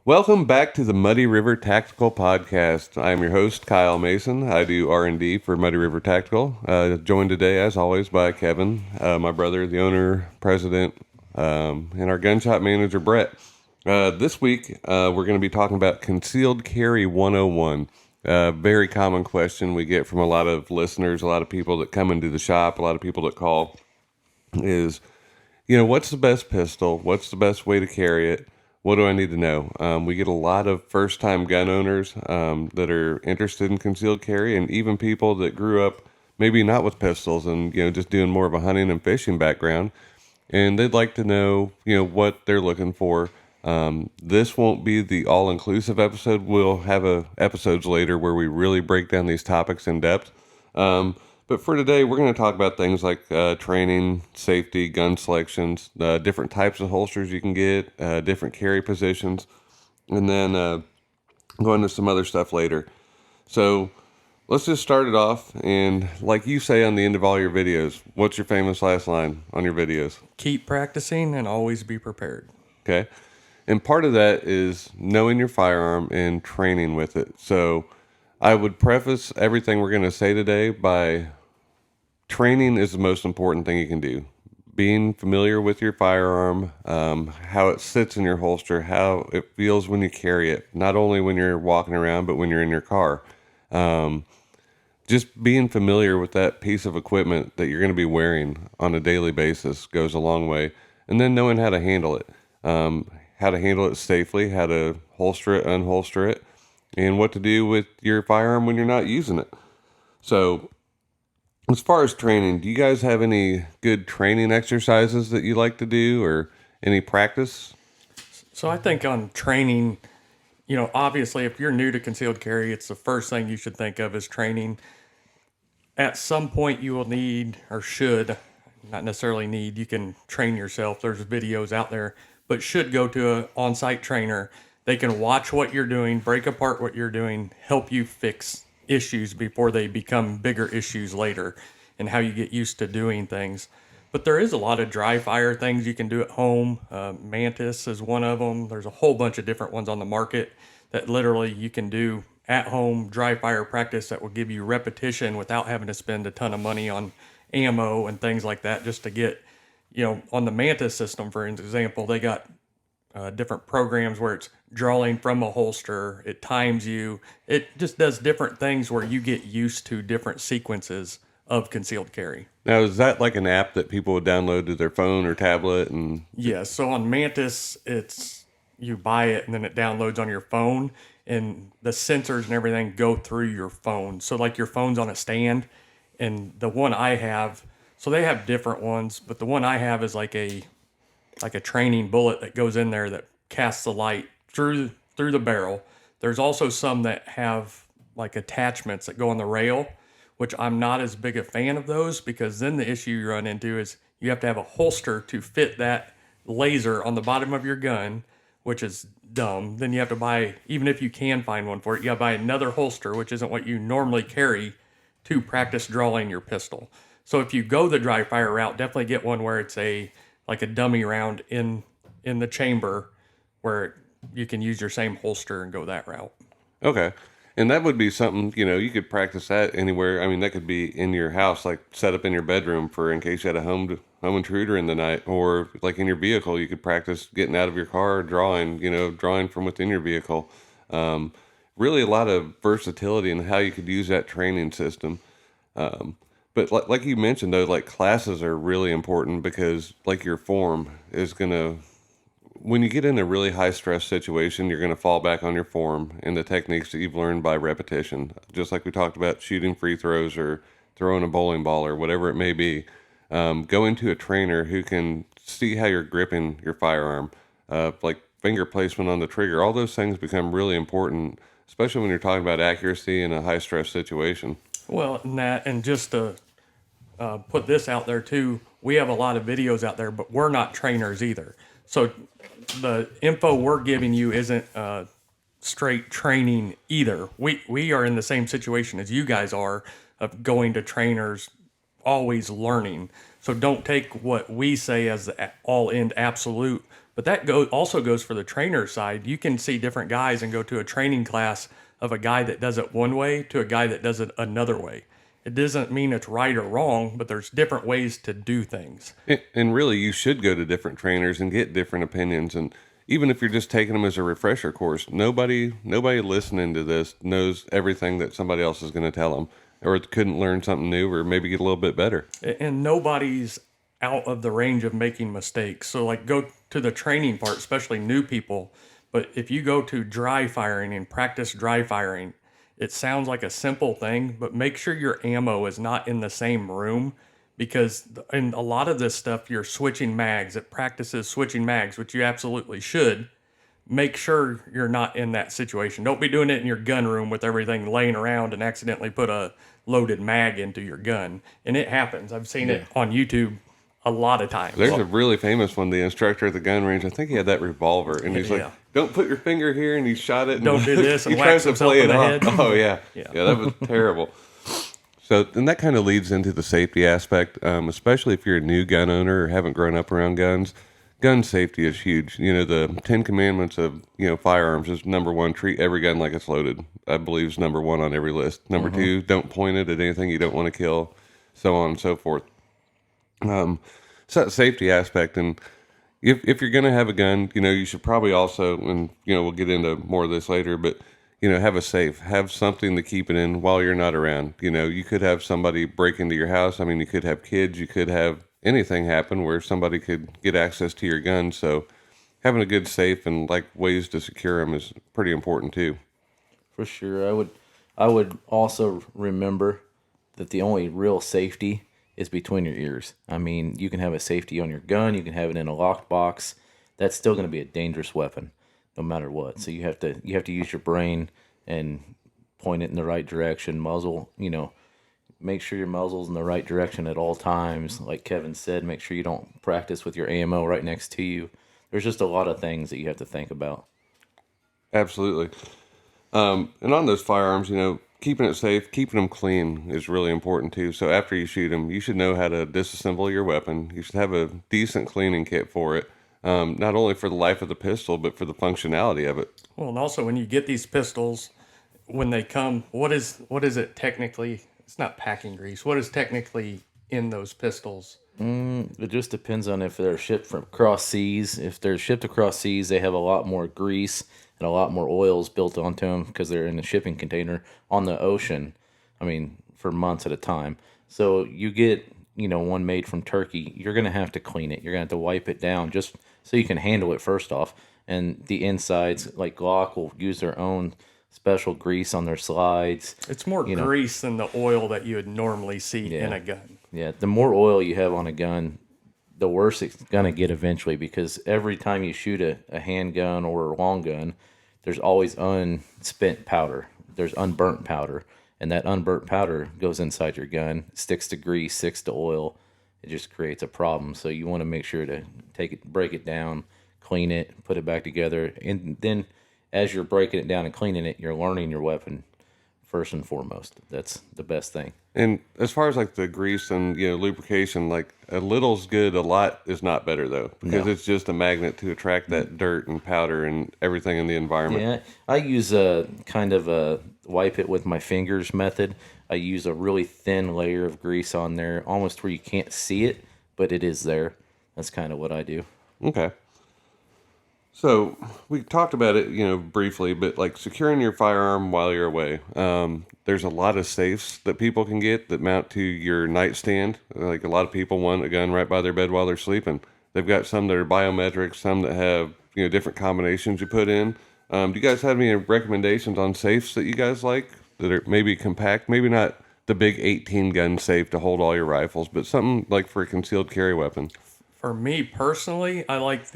Welcome back to the Muddy River Tactical Podcast. I am your host, Kyle Mason. I do R&D for Muddy River Tactical. Joined today, as always, by Kevin, my brother, the owner, president, and our gunshot manager, Brett. This week, we're going to be talking about Concealed Carry 101. Very common question we get from a lot of listeners, a lot of people that come into the shop, a lot of people that call is, what's the best pistol? What's the best way to carry it? What do I need to know? We get a lot of first-time gun owners that are interested in concealed carry, and even people that grew up maybe not with pistols and just doing more of a hunting and fishing background, and they'd like to know what they're looking for. This won't be the all-inclusive episode. We'll have episodes later where we really break down these topics in depth. But for today, we're going to talk about things like training, safety, gun selections, different types of holsters you can get, different carry positions, and then go into some other stuff later. So let's just start it off. And like you say on the end of all your videos, what's your famous last line on your videos? Keep practicing and always be prepared. Okay. And part of that is knowing your firearm and training with it. So I would preface everything we're going to say today by training is the most important thing you can do. Being familiar with your firearm, how it sits in your holster, how it feels when you carry it, not only when you're walking around, but when you're in your car. Just being familiar with that piece of equipment that you're going to be wearing on a daily basis goes a long way. And then knowing how to handle it, how to handle it safely, how to holster it, unholster it, and what to do with your firearm when you're not using it. So as far as training, do you guys have any good training exercises that you like to do or any practice? So I think on training, obviously if you're new to concealed carry, it's the first thing you should think of is training. At some point you will need, or should, not necessarily need, you can train yourself. There's videos out there, but should go to an on-site trainer. They can watch what you're doing, break apart what you're doing, help you fix issues before they become bigger issues later, and how you get used to doing things. But there is a lot of dry fire things you can do at home. Mantis is one of them. There's a whole bunch of different ones on the market that literally you can do at home dry fire practice that will give you repetition without having to spend a ton of money on ammo and things like that just to get, on the Mantis system, for example, they got different programs where it's drawing from a holster, it times you, it just does different things where you get used to different sequences of concealed carry. Now, is that like an app that people would download to their phone or tablet? And Yeah, so on Mantis, it's you buy it and then it downloads on your phone, and the sensors and everything go through your phone. So like your phone's on a stand, and the one I have, so they have different ones, but the one I have is like a training bullet that goes in there that casts the light through the barrel. There's also some that have like attachments that go on the rail, which I'm not as big a fan of those, because then the issue you run into is you have to have a holster to fit that laser on the bottom of your gun, which is dumb. Then you have to buy, even if you can find one for it, you got to buy another holster, which isn't what you normally carry, to practice drawing your pistol. So if you go the dry fire route, definitely get one where it's like a dummy round in the chamber where you can use your same holster and go that route. okay. And that would be something, you could practice that anywhere. I mean, that could be in your house, like set up in your bedroom for in case you had a home intruder in the night, or like in your vehicle, you could practice getting out of your car, drawing from within your vehicle. Really a lot of versatility in how you could use that training system. But like you mentioned, though, like classes are really important because like your form is going to, when you get in a really high stress situation, you're going to fall back on your form and the techniques that you've learned by repetition. Just like we talked about shooting free throws or throwing a bowling ball or whatever it may be. Go into a trainer who can see how you're gripping your firearm, like finger placement on the trigger. All those things become really important, especially when you're talking about accuracy in a high stress situation. Well, and just to put this out there too, we have a lot of videos out there, but we're not trainers either. So the info we're giving you isn't straight training either. We are in the same situation as you guys are, of going to trainers, always learning. So don't take what we say as the all end absolute. But that also goes for the trainer side. You can see different guys and go to a training class of a guy that does it one way to a guy that does it another way. It doesn't mean it's right or wrong, but there's different ways to do things. And really, you should go to different trainers and get different opinions. And even if you're just taking them as a refresher course, nobody listening to this knows everything that somebody else is going to tell them, or couldn't learn something new, or maybe get a little bit better. And nobody's out of the range of making mistakes. So like go to the training part, especially new people. But if you go to dry firing and practice dry firing, it sounds like a simple thing, but make sure your ammo is not in the same room, because in a lot of this stuff, you're switching mags. It practices switching mags, which you absolutely should. Make sure you're not in that situation. Don't be doing it in your gun room with everything laying around and accidentally put a loaded mag into your gun. And it happens. I've seen it on YouTube a lot of times. There's a really famous one, the instructor at the gun range. I think he had that revolver, and he's like, "Don't put your finger here," and he shot it. And Don't do this, and he whacks tries to himself play in it the off. head. Oh yeah, Yeah. that was terrible. So, and that kind of leads into the safety aspect, especially if you're a new gun owner or haven't grown up around guns. Gun safety is huge. You know, the 10 Commandments of, firearms is number one, treat every gun like it's loaded. I believe is number one on every list. Number two, don't point it at anything you don't want to kill, so on and so forth. So that safety aspect, and if you're going to have a gun, you should probably also, and, we'll get into more of this later, but, have a safe, have something to keep it in while you're not around. You could have somebody break into your house. I mean, you could have kids, you could have anything happen where somebody could get access to your gun. So having a good safe and like ways to secure them is pretty important too. For sure. I would also remember that the only real safety is between your ears. I mean, you can have a safety on your gun, you can have it in a locked box. That's still going to be a dangerous weapon, no matter what. So you have to use your brain and point it in the right direction. Muzzle, make sure your muzzle's in the right direction at all times. Like Kevin said, make sure you don't practice with your ammo right next to you. There's just a lot of things that you have to think about. Absolutely. And on those firearms, keeping it safe, keeping them clean is really important too. So after you shoot them, you should know how to disassemble your weapon. You should have a decent cleaning kit for it. Not only for the life of the pistol, but for the functionality of it. Well, and also when you get these pistols, when they come, what is it technically? It's not packing grease. What is technically in those pistols? It just depends on if they're shipped from across seas. If they're shipped across seas, they have a lot more grease and a lot more oils built onto them because they're in a shipping container on the ocean. I mean, for months at a time. So you get, one made from Turkey, you're going to have to clean it. You're going to have to wipe it down just so you can handle it first off. And the insides, like Glock, will use their own special grease on their slides. It's more grease than the oil that you would normally see in a gun. Yeah, the more oil you have on a gun, the worse it's going to get eventually, because every time you shoot a handgun or a long gun, there's always unspent powder. There's unburnt powder. And that unburnt powder goes inside your gun, sticks to grease, sticks to oil. It just creates a problem. So you want to make sure to break it down, clean it, put it back together. And then as you're breaking it down and cleaning it, you're learning your weapon first and foremost. That's the best thing. And as far as like the grease and lubrication, like a little's good, a lot is not better though, because it's just a magnet to attract that dirt and powder and everything in the environment. Yeah, I use a kind of a wipe it with my fingers method. I use a really thin layer of grease on there, almost where you can't see it, but it is there. That's kind of what I do. Okay. So we talked about it, briefly, but like securing your firearm while you're away. There's a lot of safes that people can get that mount to your nightstand. Like a lot of people want a gun right by their bed while they're sleeping. They've got some that are biometric, some that have different combinations you put in. Do you guys have any recommendations on safes that you guys like that are maybe compact, maybe not the big 18 gun safe to hold all your rifles, but something like for a concealed carry weapon? For me personally, I like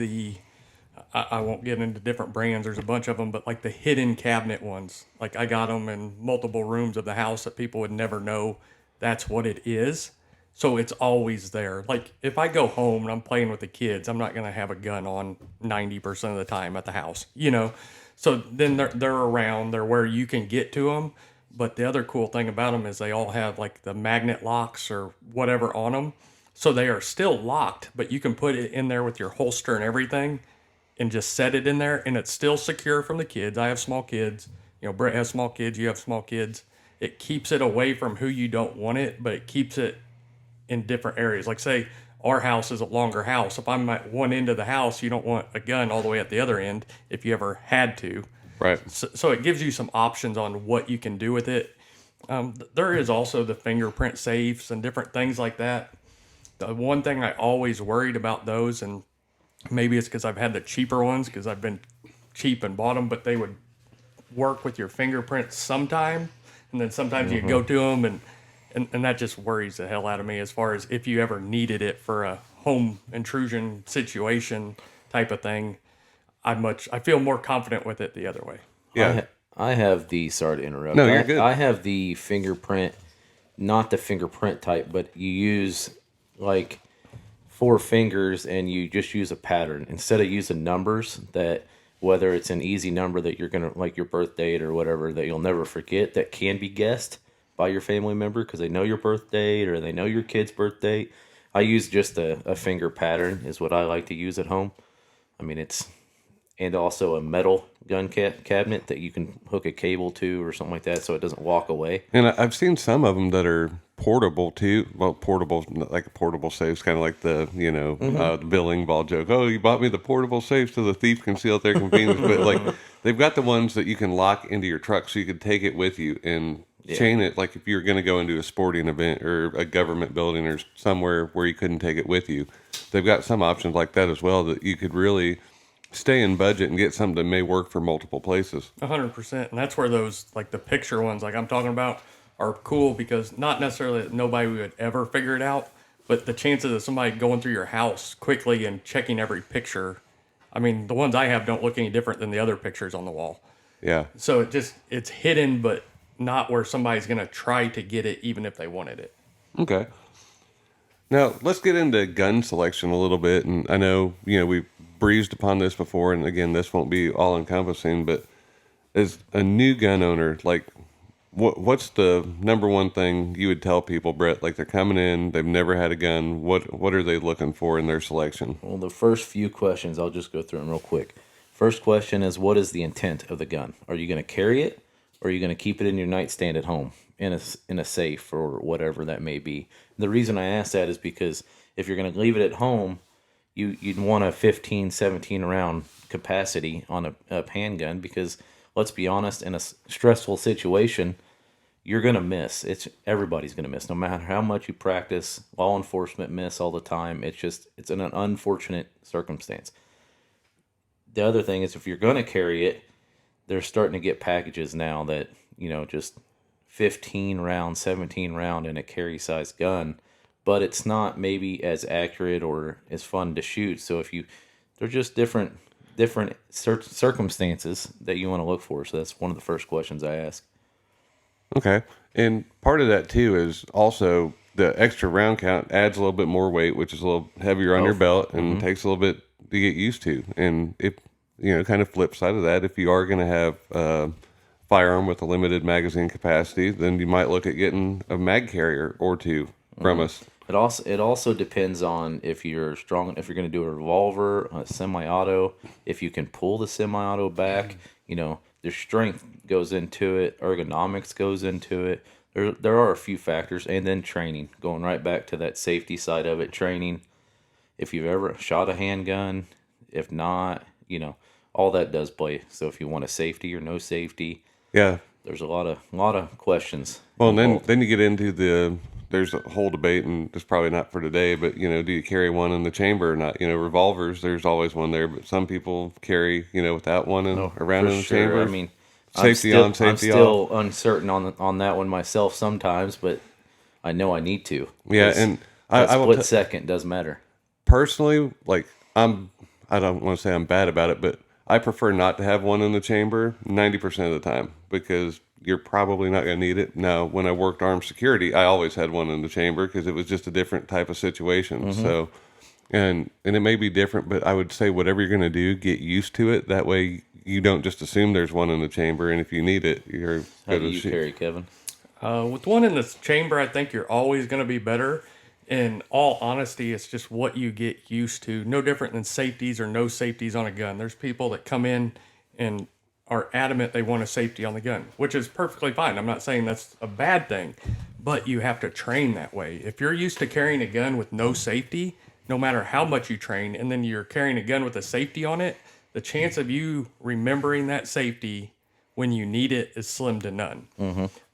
I won't get into different brands. There's a bunch of them, but like the hidden cabinet ones. Like I got them in multiple rooms of the house that people would never know that's what it is. So it's always there. Like if I go home and I'm playing with the kids, I'm not going to have a gun on 90% of the time at the house, So then they're around. They're where you can get to them. But the other cool thing about them is they all have like the magnet locks or whatever on them. So they are still locked, but you can put it in there with your holster and everything. and just set it in there, and it's still secure from the kids. I have small kids. Brett has small kids. You have small kids. It keeps it away from who you don't want it, but it keeps it in different areas. Like, say our house is a longer house. If I'm at one end of the house, you don't want a gun all the way at the other end if you ever had to. Right. So it gives you some options on what you can do with it. There is also the fingerprint safes and different things like that. The one thing I always worried about those, and maybe it's because I've had the cheaper ones because I've been cheap and bought them, but they would work with your fingerprints sometime, and then sometimes you go to them, and that just worries the hell out of me as far as if you ever needed it for a home intrusion situation type of thing. I feel more confident with it the other way. Yeah. I have the, sorry to interrupt. No, you're good. I have the fingerprint, not the fingerprint type, but you use like 4 fingers and you just use a pattern instead of using numbers that, whether it's an easy number that you're going to, like your birth date or whatever, that you'll never forget, that can be guessed by your family member because they know your birth date or they know your kid's birth date. I use just a finger pattern is what I like to use at home. I mean, and also a metal gun cabinet that you can hook a cable to or something like that so it doesn't walk away. And I've seen some of them that are portable too. Well, portable, like a portable safes, kind of like the, the billing ball joke. Oh, you bought me the portable safe so the thief can steal at their convenience. But like, they've got the ones that you can lock into your truck so you can take it with you and chain it. Like if you're going to go into a sporting event or a government building or somewhere where you couldn't take it with you, they've got some options like that as well that you could really stay in budget and get something that may work for multiple places. 100%. And that's where those, like the picture ones, like I'm talking about, are cool because not necessarily that nobody would ever figure it out, but the chances of somebody going through your house quickly and checking every picture, I mean, the ones I have don't look any different than the other pictures on the wall. Yeah. So it's hidden, but not where somebody's going to try to get it even if they wanted it. Okay. Now, let's get into gun selection a little bit. And I know, we've breezed upon this before, and again, this won't be all-encompassing, but as a new gun owner, like, what's the number one thing you would tell people, Brett? Like, they're coming in, they've never had a gun. What are they looking for in their selection? Well, the first few questions, I'll just go through them real quick. First question is, what is the intent of the gun? Are you going to carry it, or are you going to keep it in your nightstand at home in a safe or whatever that may be? The reason I ask that is because if you're going to leave it at home, you'd want a 15, 17 round capacity on a handgun because, let's be honest, in a stressful situation, you're going to miss. Everybody's going to miss. No matter how much you practice, law enforcement miss all the time. It's an unfortunate circumstance. The other thing is if you're going to carry it, they're starting to get packages now that, just 15 round, 17 round in a carry size gun, but it's not maybe as accurate or as fun to shoot. So they're just different circumstances that you want to look for. So that's one of the first questions I ask. Okay. And part of that too is also the extra round count adds a little bit more weight, which is a little heavier on your belt and takes a little bit to get used to. And if, kind of flip side of that, if you are going to have a firearm with a limited magazine capacity, then you might look at getting a mag carrier or two from us. It also depends on if you're going to do a revolver, a semi-auto, if you can pull the semi-auto back, their strength goes into it, ergonomics goes into it. There are a few factors, and then training, going right back to that safety side of it, training. If you've ever shot a handgun, if not, all that does play. So if you want a safety or no safety, yeah, there's a lot of questions. Well, and then you get into there's a whole debate, and it's probably not for today, but, do you carry one in the chamber or not? Revolvers, there's always one there, but some people carry, without one around in the chamber. I mean, safety I'm safety still off. uncertain on that one myself sometimes, but I know I need to. Yeah, and that I will split second does matter. Personally, like, I don't want to say I'm bad about it, but I prefer not to have one in the chamber 90% of the time because you're probably not going to need it. Now, when I worked armed security, I always had one in the chamber because it was just a different type of situation. So, and it may be different, but I would say whatever you're going to do, get used to it. That way you don't just assume there's one in the chamber, and if you need it, you're How do you carry, Kevin? With one in the chamber, I think you're always going to be better in all honesty, it's just what you get used to. No different than safeties or no safeties on a gun. There's people that come in and are adamant they want a safety on the gun, which is perfectly fine. I'm not saying that's a bad thing, but you have to train that way. If you're used to carrying a gun with no safety, no matter how much you train, and then you're carrying a gun with a safety on it, the chance of you remembering that safety when you need it is slim to none.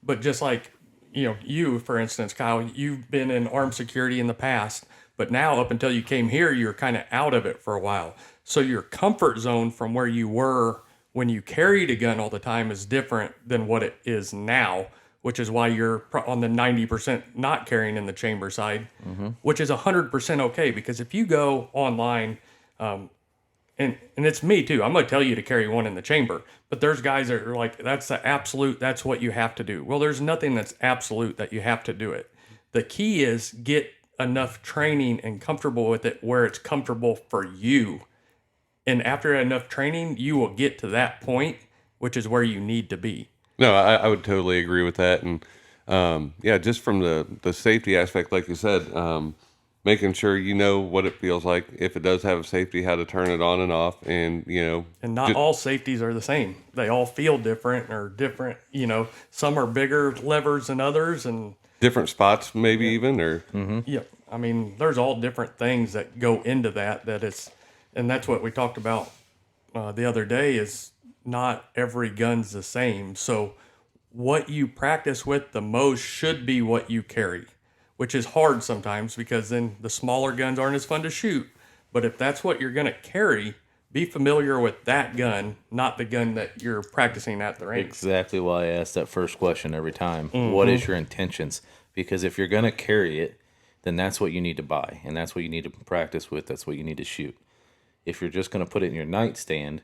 But just like, you, for instance, Kyle, you've been in armed security in the past, but now up until you came here, you're kind of out of it for a while. So your comfort zone from where you were when you carried a gun all the time is different than what it is now, which is why you're on the 90% not carrying in the chamber side, which is 100% okay. Because if you go online, and it's me too. I'm going to tell you to carry one in the chamber, but there's guys that are like, that's the absolute, that's what you have to do. Well, there's nothing that's absolute that you have to do it. The key is get enough training and comfortable with it where it's comfortable for you. And after enough training, you will get to that point, which is where you need to be. No, I would totally agree with that. And yeah, just from the safety aspect, like you said, making sure you know what it feels like if it does have a safety, how to turn it on and off, and And not all safeties are the same. They all feel different or different. Some are bigger levers than others, and different spots maybe even, or yeah, I mean, there's all different things that go into that. And that's what we talked about the other day. Is not every gun's the same. So what you practice with the most should be what you carry, which is hard sometimes because then the smaller guns aren't as fun to shoot. But if that's what you're going to carry, be familiar with that gun, not the gun that you're practicing at the range. Exactly why I ask that first question every time. What is your intentions? Because if you're going to carry it, then that's what you need to buy, and that's what you need to practice with. That's what you need to shoot. If you're just going to put it in your nightstand,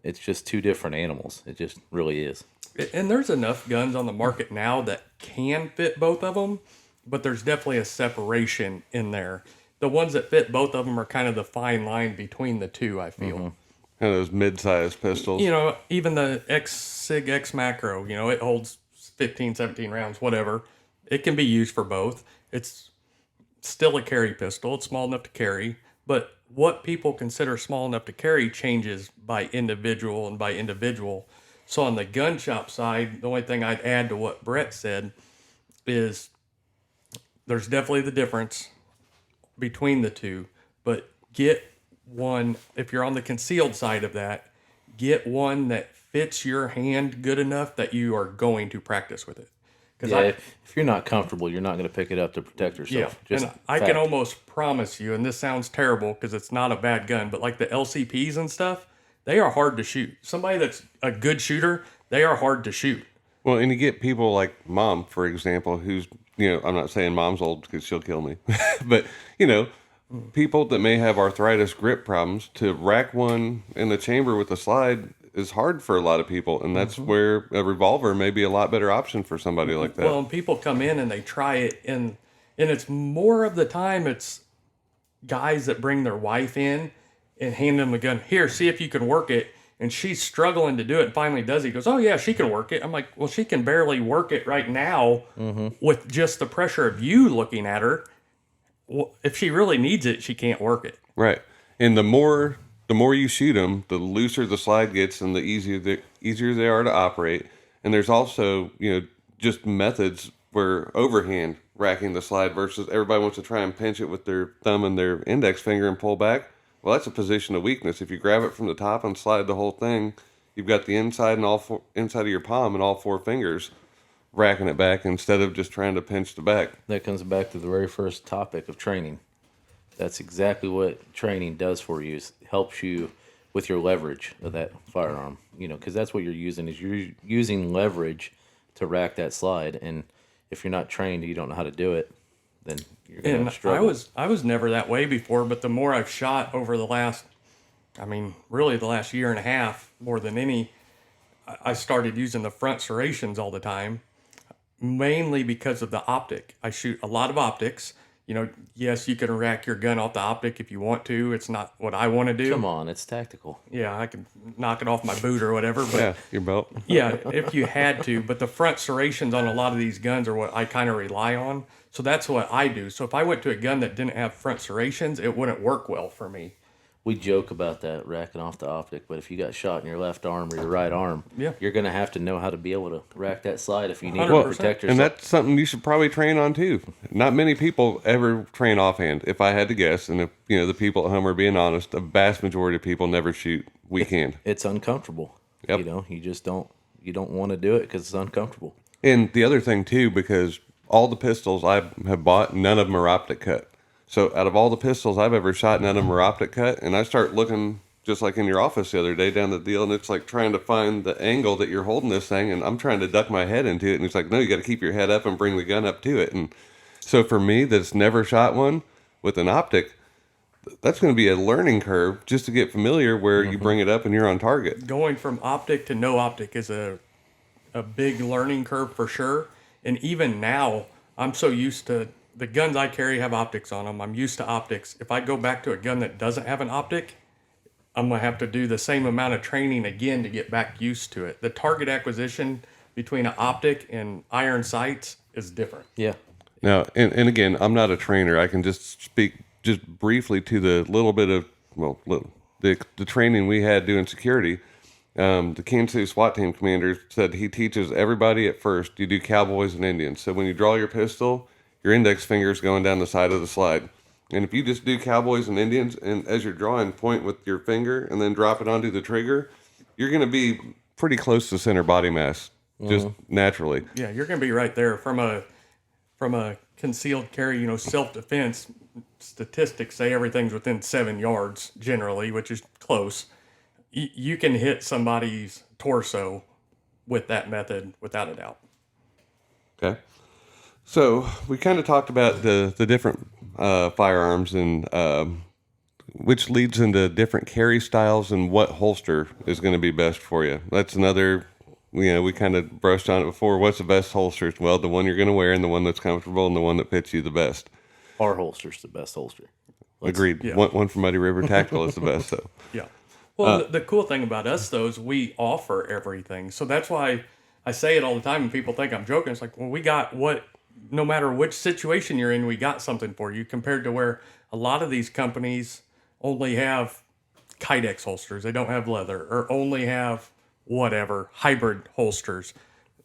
it's just two different animals. It just really is. And there's enough guns on the market now that can fit both of them, but there's definitely a separation in there. The ones that fit both of them are kind of the fine line between the two, I feel. kind of those mid-sized pistols. Even the Sig X Macro, it holds 15, 17 rounds, whatever. It can be used for both. It's still a carry pistol. It's small enough to carry, but what people consider small enough to carry changes by individual and by individual. So on the gun shop side, the only thing I'd add to what Brett said is there's definitely the difference between the two, but get one, if you're on the concealed side of that, get one that fits your hand good enough that you are going to practice with it. Yeah, if you're not comfortable, you're not going to pick it up to protect yourself. Yeah, Just and I fact. can almost promise you, and this sounds terrible because it's not a bad gun, but like the LCPs and stuff, they are hard to shoot. Somebody that's a good shooter, they are hard to shoot. Well, and you get people like Mom, for example, who's, I'm not saying Mom's old because she'll kill me, but, people that may have arthritis grip problems, to rack one in the chamber with a slide is hard for a lot of people. And that's where a revolver may be a lot better option for somebody like that. Well, and people come in and they try it, and it's more of the time it's guys that bring their wife in and hand them a gun. Here, see if you can work it. And she's struggling to do it and finally does it. He goes, oh, yeah, she can work it. I'm like, well, she can barely work it right now with just the pressure of you looking at her. Well, if she really needs it, she can't work it. Right. And the more you shoot them, the looser the slide gets and the easier they are to operate. And there's also, just methods where overhand racking the slide versus everybody wants to try and pinch it with their thumb and their index finger and pull back. Well, that's a position of weakness. If you grab it from the top and slide the whole thing, you've got the inside and inside of your palm and all four fingers racking it back instead of just trying to pinch the back. That comes back to the very first topic of training. That's exactly what training does for you. Is helps you with your leverage of that firearm. Because that's what you're using. Is you're using leverage to rack that slide. And if you're not trained, you don't know how to do it, then you're going And to struggle. I was never that way before, but the more I've shot over the last, really the last year and a half, more than any, I started using the front serrations all the time, mainly because of the optic. I shoot a lot of optics. Yes, you can rack your gun off the optic if you want to. It's not what I want to do. Come on, it's tactical. Yeah, I can knock it off my boot or whatever. But Yeah, your belt. yeah, if you had to. But the front serrations on a lot of these guns are what I kind of rely on. So that's what I do. So if I went to a gun that didn't have front serrations, it wouldn't work well for me. We joke about that racking off the optic, but if you got shot in your left arm or your right arm, Yeah. you're going to have to know how to be able to rack that slide if you need to 100%. protect yourself. And that's something you should probably train on too. Not many people ever train offhand, if I had to guess. And if the people at home are being honest, a vast majority of people never shoot weekend. It's uncomfortable. Yep. You just don't want to do it because it's uncomfortable. And the other thing too, because all the pistols I have bought, none of them are optic cut. So out of all the pistols I've ever shot, none of them are optic cut. And I start looking just like in your office the other day down the deal, and it's like trying to find the angle that you're holding this thing, and I'm trying to duck my head into it, and it's like, no, you got to keep your head up and bring the gun up to it. And so for me, that's never shot one with an optic, that's going to be a learning curve just to get familiar where you bring it up and you're on target. Going from optic to no optic is a big learning curve for sure. And even now, I'm so used to the guns I carry have optics on them. I'm used to optics. If I go back to a gun that doesn't have an optic, I'm going to have to do the same amount of training again to get back used to it. The target acquisition between an optic and iron sights is different. Yeah. Now, and again, I'm not a trainer. I can just speak just briefly to the little bit of, the training we had doing security. The Kansas City SWAT team commander said he teaches everybody at first, you do cowboys and Indians. So when you draw your pistol, your index finger is going down the side of the slide. And if you just do cowboys and Indians, and as you're drawing, point with your finger and then drop it onto the trigger, you're going to be pretty close to center body mass, just naturally. Yeah, you're going to be right there from a concealed carry, self-defense. Statistics say everything's within 7 yards generally, which is close. You can hit somebody's torso with that method without a doubt. Okay. So we kind of talked about the different firearms and which leads into different carry styles and what holster is going to be best for you. That's another, we kind of brushed on it before. What's the best holster? Well, the one you're going to wear and the one that's comfortable and the one that fits you the best. Our holster's the best holster. Agreed. yeah. One from Muddy River Tactical is the best. So Yeah. Well, the cool thing about us, though, is we offer everything. So that's why I say it all the time, and people think I'm joking. It's like, well, we got no matter which situation you're in, we got something for you, compared to where a lot of these companies only have Kydex holsters. They don't have leather, or only have whatever, hybrid holsters.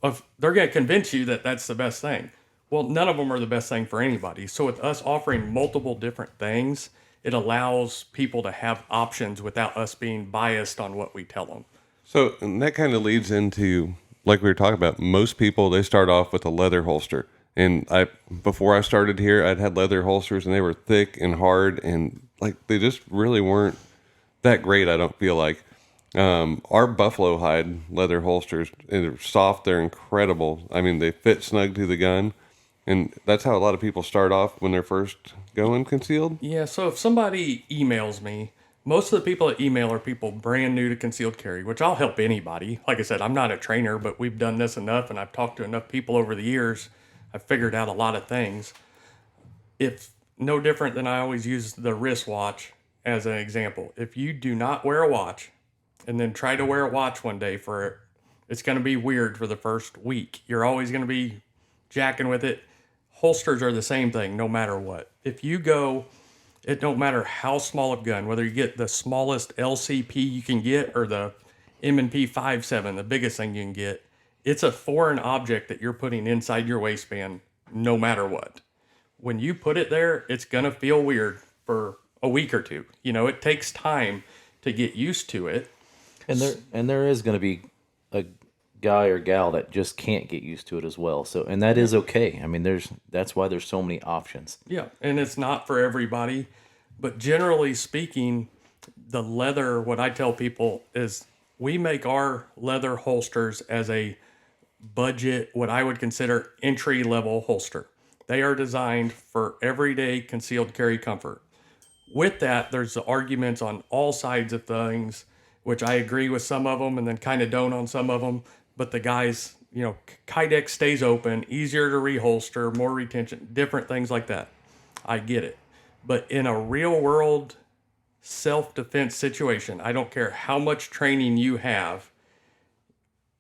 They're going to convince you that that's the best thing. Well, none of them are the best thing for anybody. So with us offering multiple different things, it allows people to have options without us being biased on what we tell them. So and that kind of leads into, like we were talking about, most people, they start off with a leather holster. And before I started here, I'd had leather holsters and they were thick and hard and like they just really weren't that great, I don't feel like. Our buffalo hide leather holsters, they're soft, they're incredible. I mean, they fit snug to the gun. And that's how a lot of people start off when they're first going concealed. Yeah, so if somebody emails me, most of the people that email are people brand new to concealed carry, which I'll help anybody. Like I said, I'm not a trainer, but we've done this enough and I've talked to enough people over the years. I've figured out a lot of things. It's no different than I always use the wristwatch as an example. If you do not wear a watch and then try to wear a watch one day it's going to be weird for the first week. You're always going to be jacking with it. Holsters are the same thing, no matter what. If you go, it don't matter how small of gun, whether you get the smallest LCP you can get or the M&P 5.7, the biggest thing you can get, it's a foreign object that you're putting inside your waistband, no matter what. When you put it there, it's gonna feel weird for a week or two. It takes time to get used to it. And there is going to be a guy or gal that just can't get used to it as well. So, and that is okay. I mean, that's why there's so many options. Yeah, and it's not for everybody, but generally speaking, the leather, what I tell people is we make our leather holsters as a budget, what I would consider entry-level holster. They are designed for everyday concealed carry comfort. With that, there's the arguments on all sides of things, which I agree with some of them and then kind of don't on some of them. But the guys, Kydex stays open, easier to reholster, more retention, different things like that. I get it. But in a real world self-defense situation, I don't care how much training you have,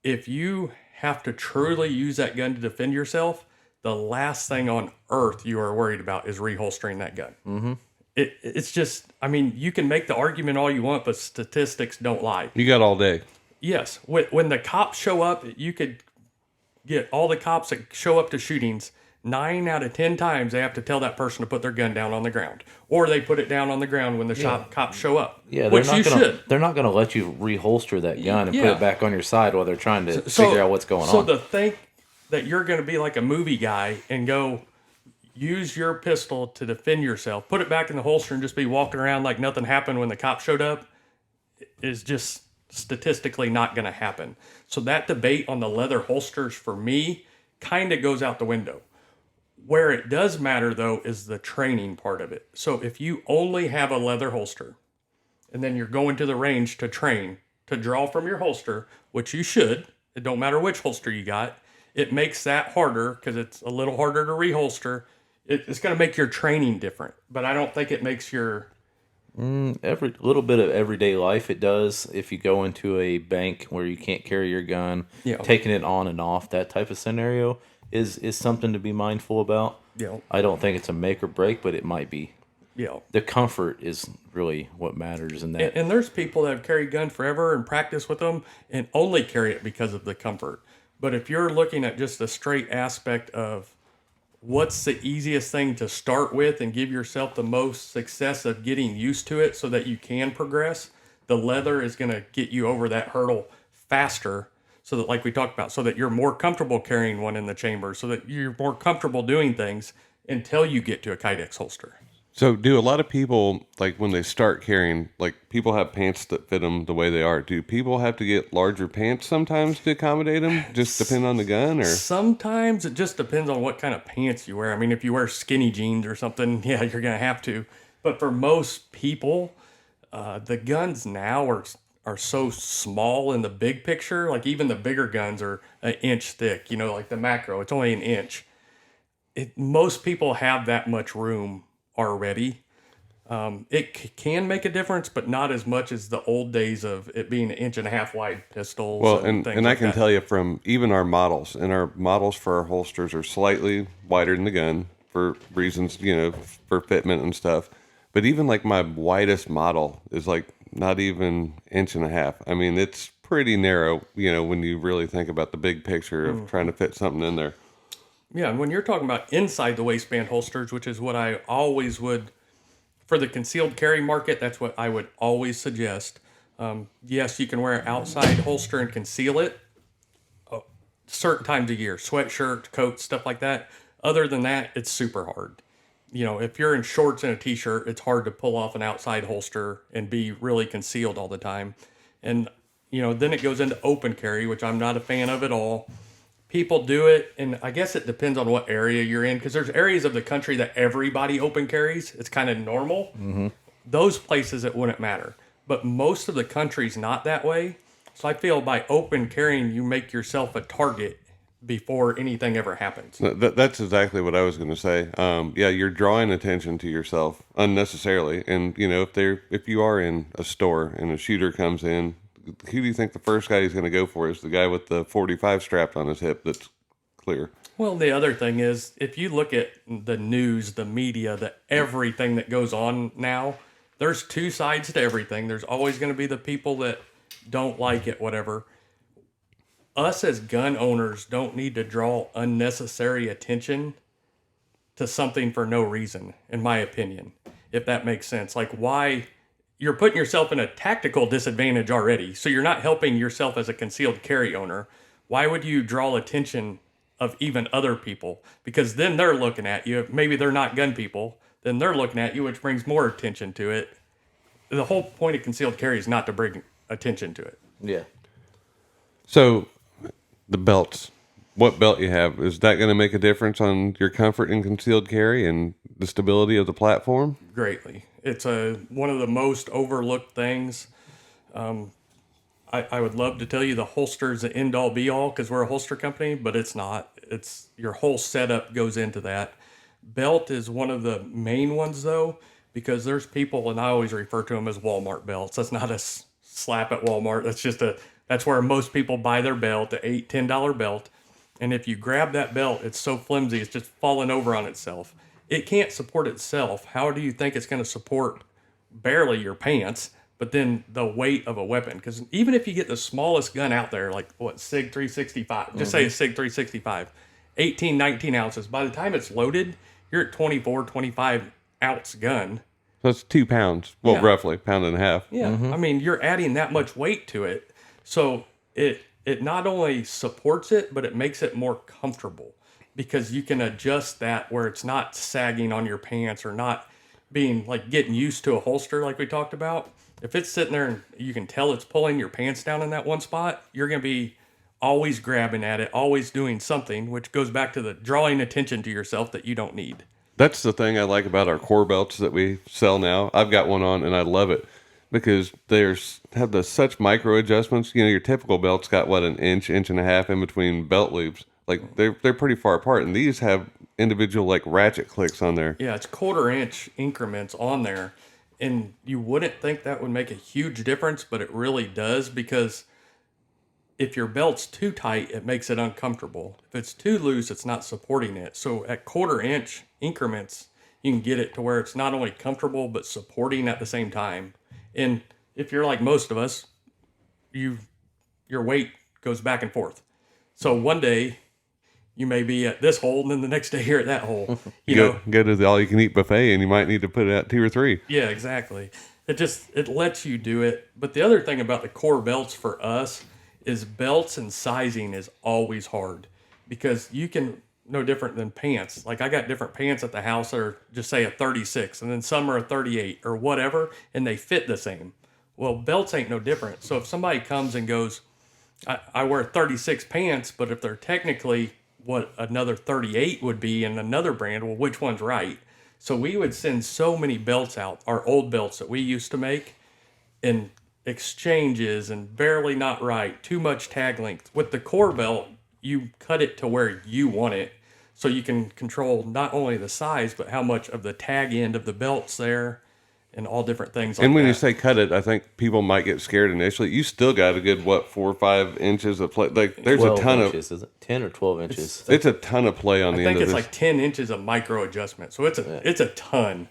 if you have to truly use that gun to defend yourself, the last thing on earth you are worried about is reholstering that gun. Mm-hmm. It's just, I mean, you can make the argument all you want, but statistics don't lie. You got all day. Yes, when the cops show up, you could get all the cops that show up to shootings. 9 out of 10 times they have to tell that person to put their gun down on the ground, or they put it down on the ground when the cops show up. Yeah, which you should. They're not gonna let you reholster that gun and put Yeah. it back on your side while they're trying to figure out what's going So on. to think that you're going to be like a movie guy and go use your pistol to defend yourself, put it back in the holster, and just be walking around like nothing happened when the cop showed up is just statistically not going to happen. So that debate on the leather holsters for me kind of goes out the window. Where it does matter, though, is the training part of it. So if you only have a leather holster and then you're going to the range to train, to draw from your holster, which you should, it don't matter which holster you got, it makes that harder because it's a little harder to reholster. It's going to make your training different, but I don't think it makes your... Every little bit of everyday life it does. If you go into a bank where you can't carry your gun, Yeah. taking it on and off, that type of scenario is something to be mindful about. Yeah. I don't think it's a make or break, but it might be. Yeah. The comfort is really what matters in that. And there's people that have carried gun forever and practice with them and only carry it because of the comfort. But if you're looking at just the straight aspect of what's the easiest thing to start with and give yourself the most success of getting used to it so that you can progress, the leather is going to get you over that hurdle faster, so that, like we talked about, so that you're more comfortable carrying one in the chamber, so that you're more comfortable doing things until you get to a Kydex holster. So, do a lot of people, like when they start carrying, like people have pants that fit them the way they are? Do people have to get larger pants sometimes to accommodate them? Just depend on the gun, or Sometimes it just depends on what kind of pants you wear. I mean, if you wear skinny jeans or something, yeah, you're going to have to. But for most people, the guns now are so small in the big picture. Like even the bigger guns are an inch thick, like the macro, it's only an inch. Most people have that much room already. It can make a difference, but not as much as the old days of it being an inch and a half wide pistols. well, and and I can tell you from even our models, and our models for our holsters are slightly wider than the gun for reasons, for fitment and stuff. But even like my widest model is like not even inch and a half. I mean, it's pretty narrow, when you really think about the big picture of trying to fit something in there. Yeah, and when you're talking about inside the waistband holsters, which is what I always would, for the concealed carry market, that's what I would always suggest. Yes, you can wear an outside holster and conceal it certain times of year, sweatshirt, coat, stuff like that. Other than that, it's super hard. If you're in shorts and a t-shirt, it's hard to pull off an outside holster and be really concealed all the time. And, then it goes into open carry, which I'm not a fan of at all. People do it, and I guess it depends on what area you're in, because there's areas of the country that everybody open carries. It's kind of normal. Mm-hmm. Those places it wouldn't matter. But most of the country's not that way. So I feel by open carrying, you make yourself a target before anything ever happens. That's exactly what I was going to say. Yeah, you're drawing attention to yourself unnecessarily, and if you are in a store and a shooter comes in, who do you think the first guy he's going to go for is the guy with the 45 strapped on his hip that's clear? Well, the other thing is, if you look at the news, the media, everything that goes on now, there's two sides to everything. There's always going to be the people that don't like it, whatever. Us as gun owners don't need to draw unnecessary attention to something for no reason, in my opinion, if that makes sense. Like, why? You're putting yourself in a tactical disadvantage already, so you're not helping yourself as a concealed carry owner. Why would you draw attention of even other people? Because then they're looking at you. Maybe they're not gun people. Then they're looking at you, which brings more attention to it. The whole point of concealed carry is not to bring attention to it. Yeah. So, the belts. What belt you have, is that going to make a difference on your comfort in concealed carry and the stability of the platform? Greatly. It's one of the most overlooked things. I would love to tell you the holster is the end all be all because we're a holster company, but it's not. It's your whole setup goes into that. Belt is one of the main ones though, because there's people, and I always refer to them as Walmart belts. That's not a slap at Walmart. That's where most people buy their belt, the $8-10 belt. And if you grab that belt, it's so flimsy, it's just falling over on itself. It can't support itself. How do you think it's going to support barely your pants, but then the weight of a weapon? Because even if you get the smallest gun out there, like SIG 365, just say a SIG 365, 18, 19 ounces, by the time it's loaded, you're at 24, 25 ounce gun. So it's 2 pounds. Well, Yeah. roughly, pound and a half. Yeah. I mean, you're adding that much weight to it. So it not only supports it, but it makes it more comfortable because you can adjust that where it's not sagging on your pants or not being like getting used to a holster like we talked about. If it's sitting there and you can tell it's pulling your pants down in that one spot, you're going to be always grabbing at it, always doing something, which goes back to the drawing attention to yourself that you don't need. That's the thing I like about our core belts that we sell now. I've got one on and I love it because have such micro adjustments. You know, your typical belt's got an inch and a half in between belt loops. Like they're pretty far apart, and these have individual like ratchet clicks on there. Yeah, it's 1/4 inch increments on there. And you wouldn't think that would make a huge difference, but it really does because if your belt's too tight, it makes it uncomfortable. If it's too loose, it's not supporting it. So at 1/4 inch increments, you can get it to where it's not only comfortable, but supporting at the same time. And if you're like most of us, your weight goes back and forth. So one day you may be at this hole, and then the next day you're at that hole. Go to the all-you-can-eat buffet, and you might need to put it out 2 or 3. Yeah, exactly. It lets you do it. But the other thing about the core belts for us is belts and sizing is always hard because you can no different than pants. Like I got different pants at the house that are just say a 36 and then some are a 38 or whatever, and they fit the same. Well, belts ain't no different. So if somebody comes and goes, I wear 36 pants, but if they're technically what another 38 would be in another brand, well, which one's right? So we would send so many belts out, our old belts that we used to make, and exchanges and barely not right, too much tag length. With the core belt, you cut it to where you want it, so you can control not only the size, but how much of the tag end of the belt's there, and all different things like that. And when you say cut it, I think people might get scared initially. You still got a good 4 or 5 inches of play. Like there's a ton inches, is it 10 or 12 inches? It's a ton of play on the end of this. I think it's like 10 inches of micro adjustment, so it's a ton.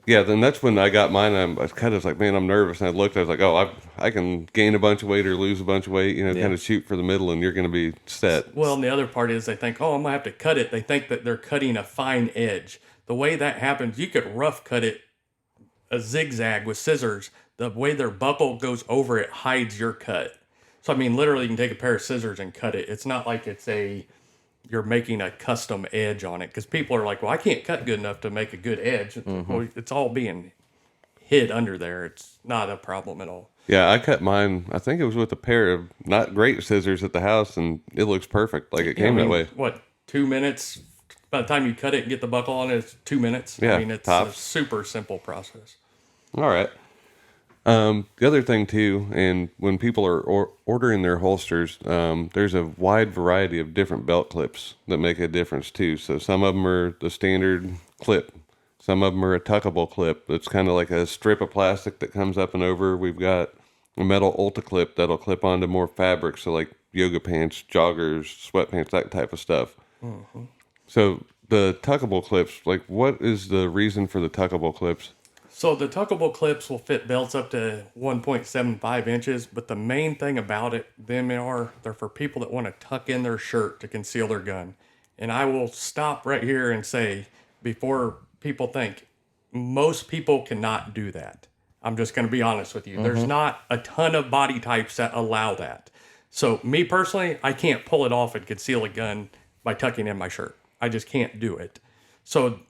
Yeah, then that's when I got mine. I was like, man, I'm nervous. And I looked, I was like, oh, I can gain a bunch of weight or lose a bunch of weight, kind of shoot for the middle, and you're going to be set. Well, and the other part is they think, oh, I'm going to have to cut it. They think that they're cutting a fine edge. The way that happens, you could rough cut it a zigzag with scissors. The way their buckle goes over it hides your cut. So, I mean, literally, you can take a pair of scissors and cut it. It's not like you're making a custom edge on it, because people are like, well, I can't cut good enough to make a good edge. Well, it's all being hid under there. It's not a problem at all. Yeah, I cut mine. I think it was with a pair of not great scissors at the house, and it looks perfect. Like it came that way. What, 2 minutes? By the time you cut it and get the buckle on it, it's 2 minutes. Yeah, I mean, it's tops. a super simple process. All right. The other thing too, and when people are ordering their holsters, there's a wide variety of different belt clips that make a difference too. So some of them are the standard clip. Some of them are a tuckable clip. It's kind of like a strip of plastic that comes up and over. We've got a metal Ulta clip that'll clip onto more fabric. So like yoga pants, joggers, sweatpants, that type of stuff. Mm-hmm. So the tuckable clips, like what is the reason for the tuckable clips? So the tuckable clips will fit belts up to 1.75 inches, but the main thing about it, they're for people that want to tuck in their shirt to conceal their gun. And I will stop right here and say, before people think, most people cannot do that. I'm just going to be honest with you. Mm-hmm. There's not a ton of body types that allow that. So me personally, I can't pull it off and conceal a gun by tucking in my shirt. I just can't do it. So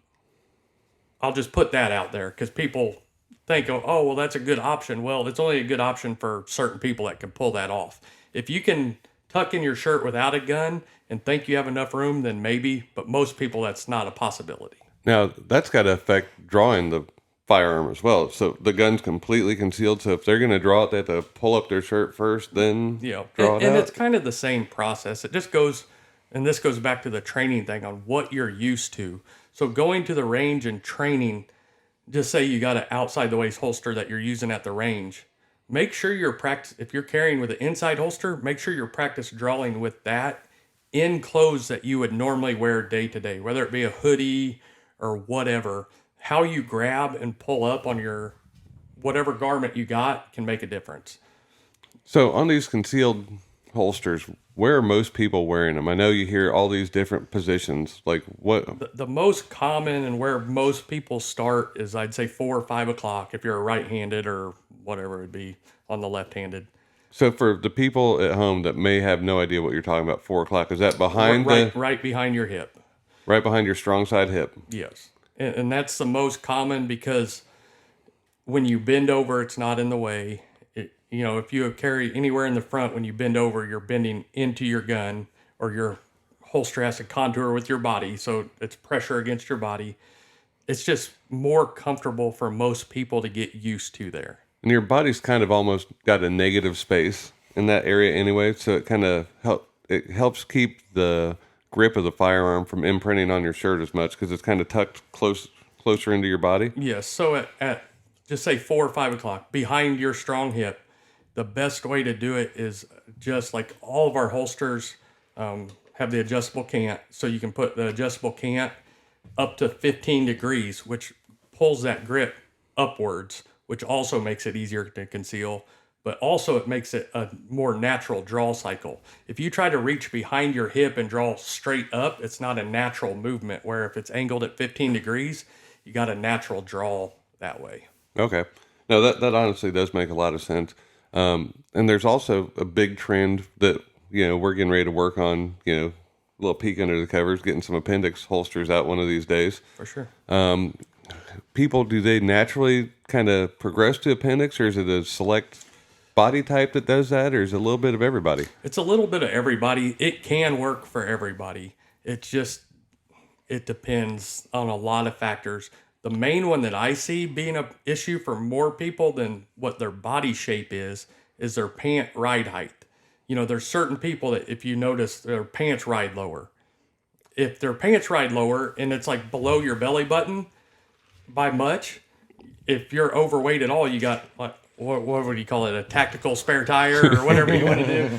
I'll just put that out there, because people think, oh, well, that's a good option. Well, it's only a good option for certain people that can pull that off. If you can tuck in your shirt without a gun and think you have enough room, then maybe. But most people, that's not a possibility. Now, that's got to affect drawing the firearm as well. So the gun's completely concealed. So if they're going to draw it, they have to pull up their shirt first, then draw it out. And it's kind of the same process. It just goes and this goes back to the training thing on what you're used to. So going to the range and training, just say you got an outside the waist holster that you're using at the range. Make sure you're if you're carrying with an inside holster, make sure you're practice drawing with that in clothes that you would normally wear day to day, whether it be a hoodie or whatever. How you grab and pull up on your whatever garment you got can make a difference. So on these concealed holsters, where are most people wearing them? I know you hear all these different positions. Like what? The most common and where most people start is, I'd say, 4 or 5 o'clock if you're a right-handed, or whatever it would be on the left-handed. So for the people at home that may have no idea what you're talking about, 4 o'clock, is that behind right behind your hip? right behind your strong side hip? Yes. And that's the most common because when you bend over, it's not in the way. If you carry anywhere in the front, when you bend over, you're bending into your gun, or your holster has to contour with your body, so it's pressure against your body. It's just more comfortable for most people to get used to there. And your body's kind of almost got a negative space in that area anyway, so it kind of helps keep the grip of the firearm from imprinting on your shirt as much because it's kind of tucked closer into your body. Yes. So at just say 4 or 5 o'clock behind your strong hip, the best way to do it is just like all of our holsters have the adjustable cant. So you can put the adjustable cant up to 15 degrees, which pulls that grip upwards, which also makes it easier to conceal, but also it makes it a more natural draw cycle. If you try to reach behind your hip and draw straight up, it's not a natural movement, where if it's angled at 15 degrees, you got a natural draw that way. Okay. No, that honestly does make a lot of sense. And there's also a big trend that, we're getting ready to work on, a little peek under the covers, getting some appendix holsters out one of these days. For sure. People, do they naturally kind of progress to appendix, or is it a select body type that does that, or is it a little bit of everybody? It's a little bit of everybody. It can work for everybody. It depends on a lot of factors. The main one that I see being an issue for more people than what their body shape is their pant ride height. There's certain people that, if you notice, their pants ride lower. If their pants ride lower and it's like below your belly button by much, if you're overweight at all, you got, like, what would you call it, a tactical spare tire or whatever you want to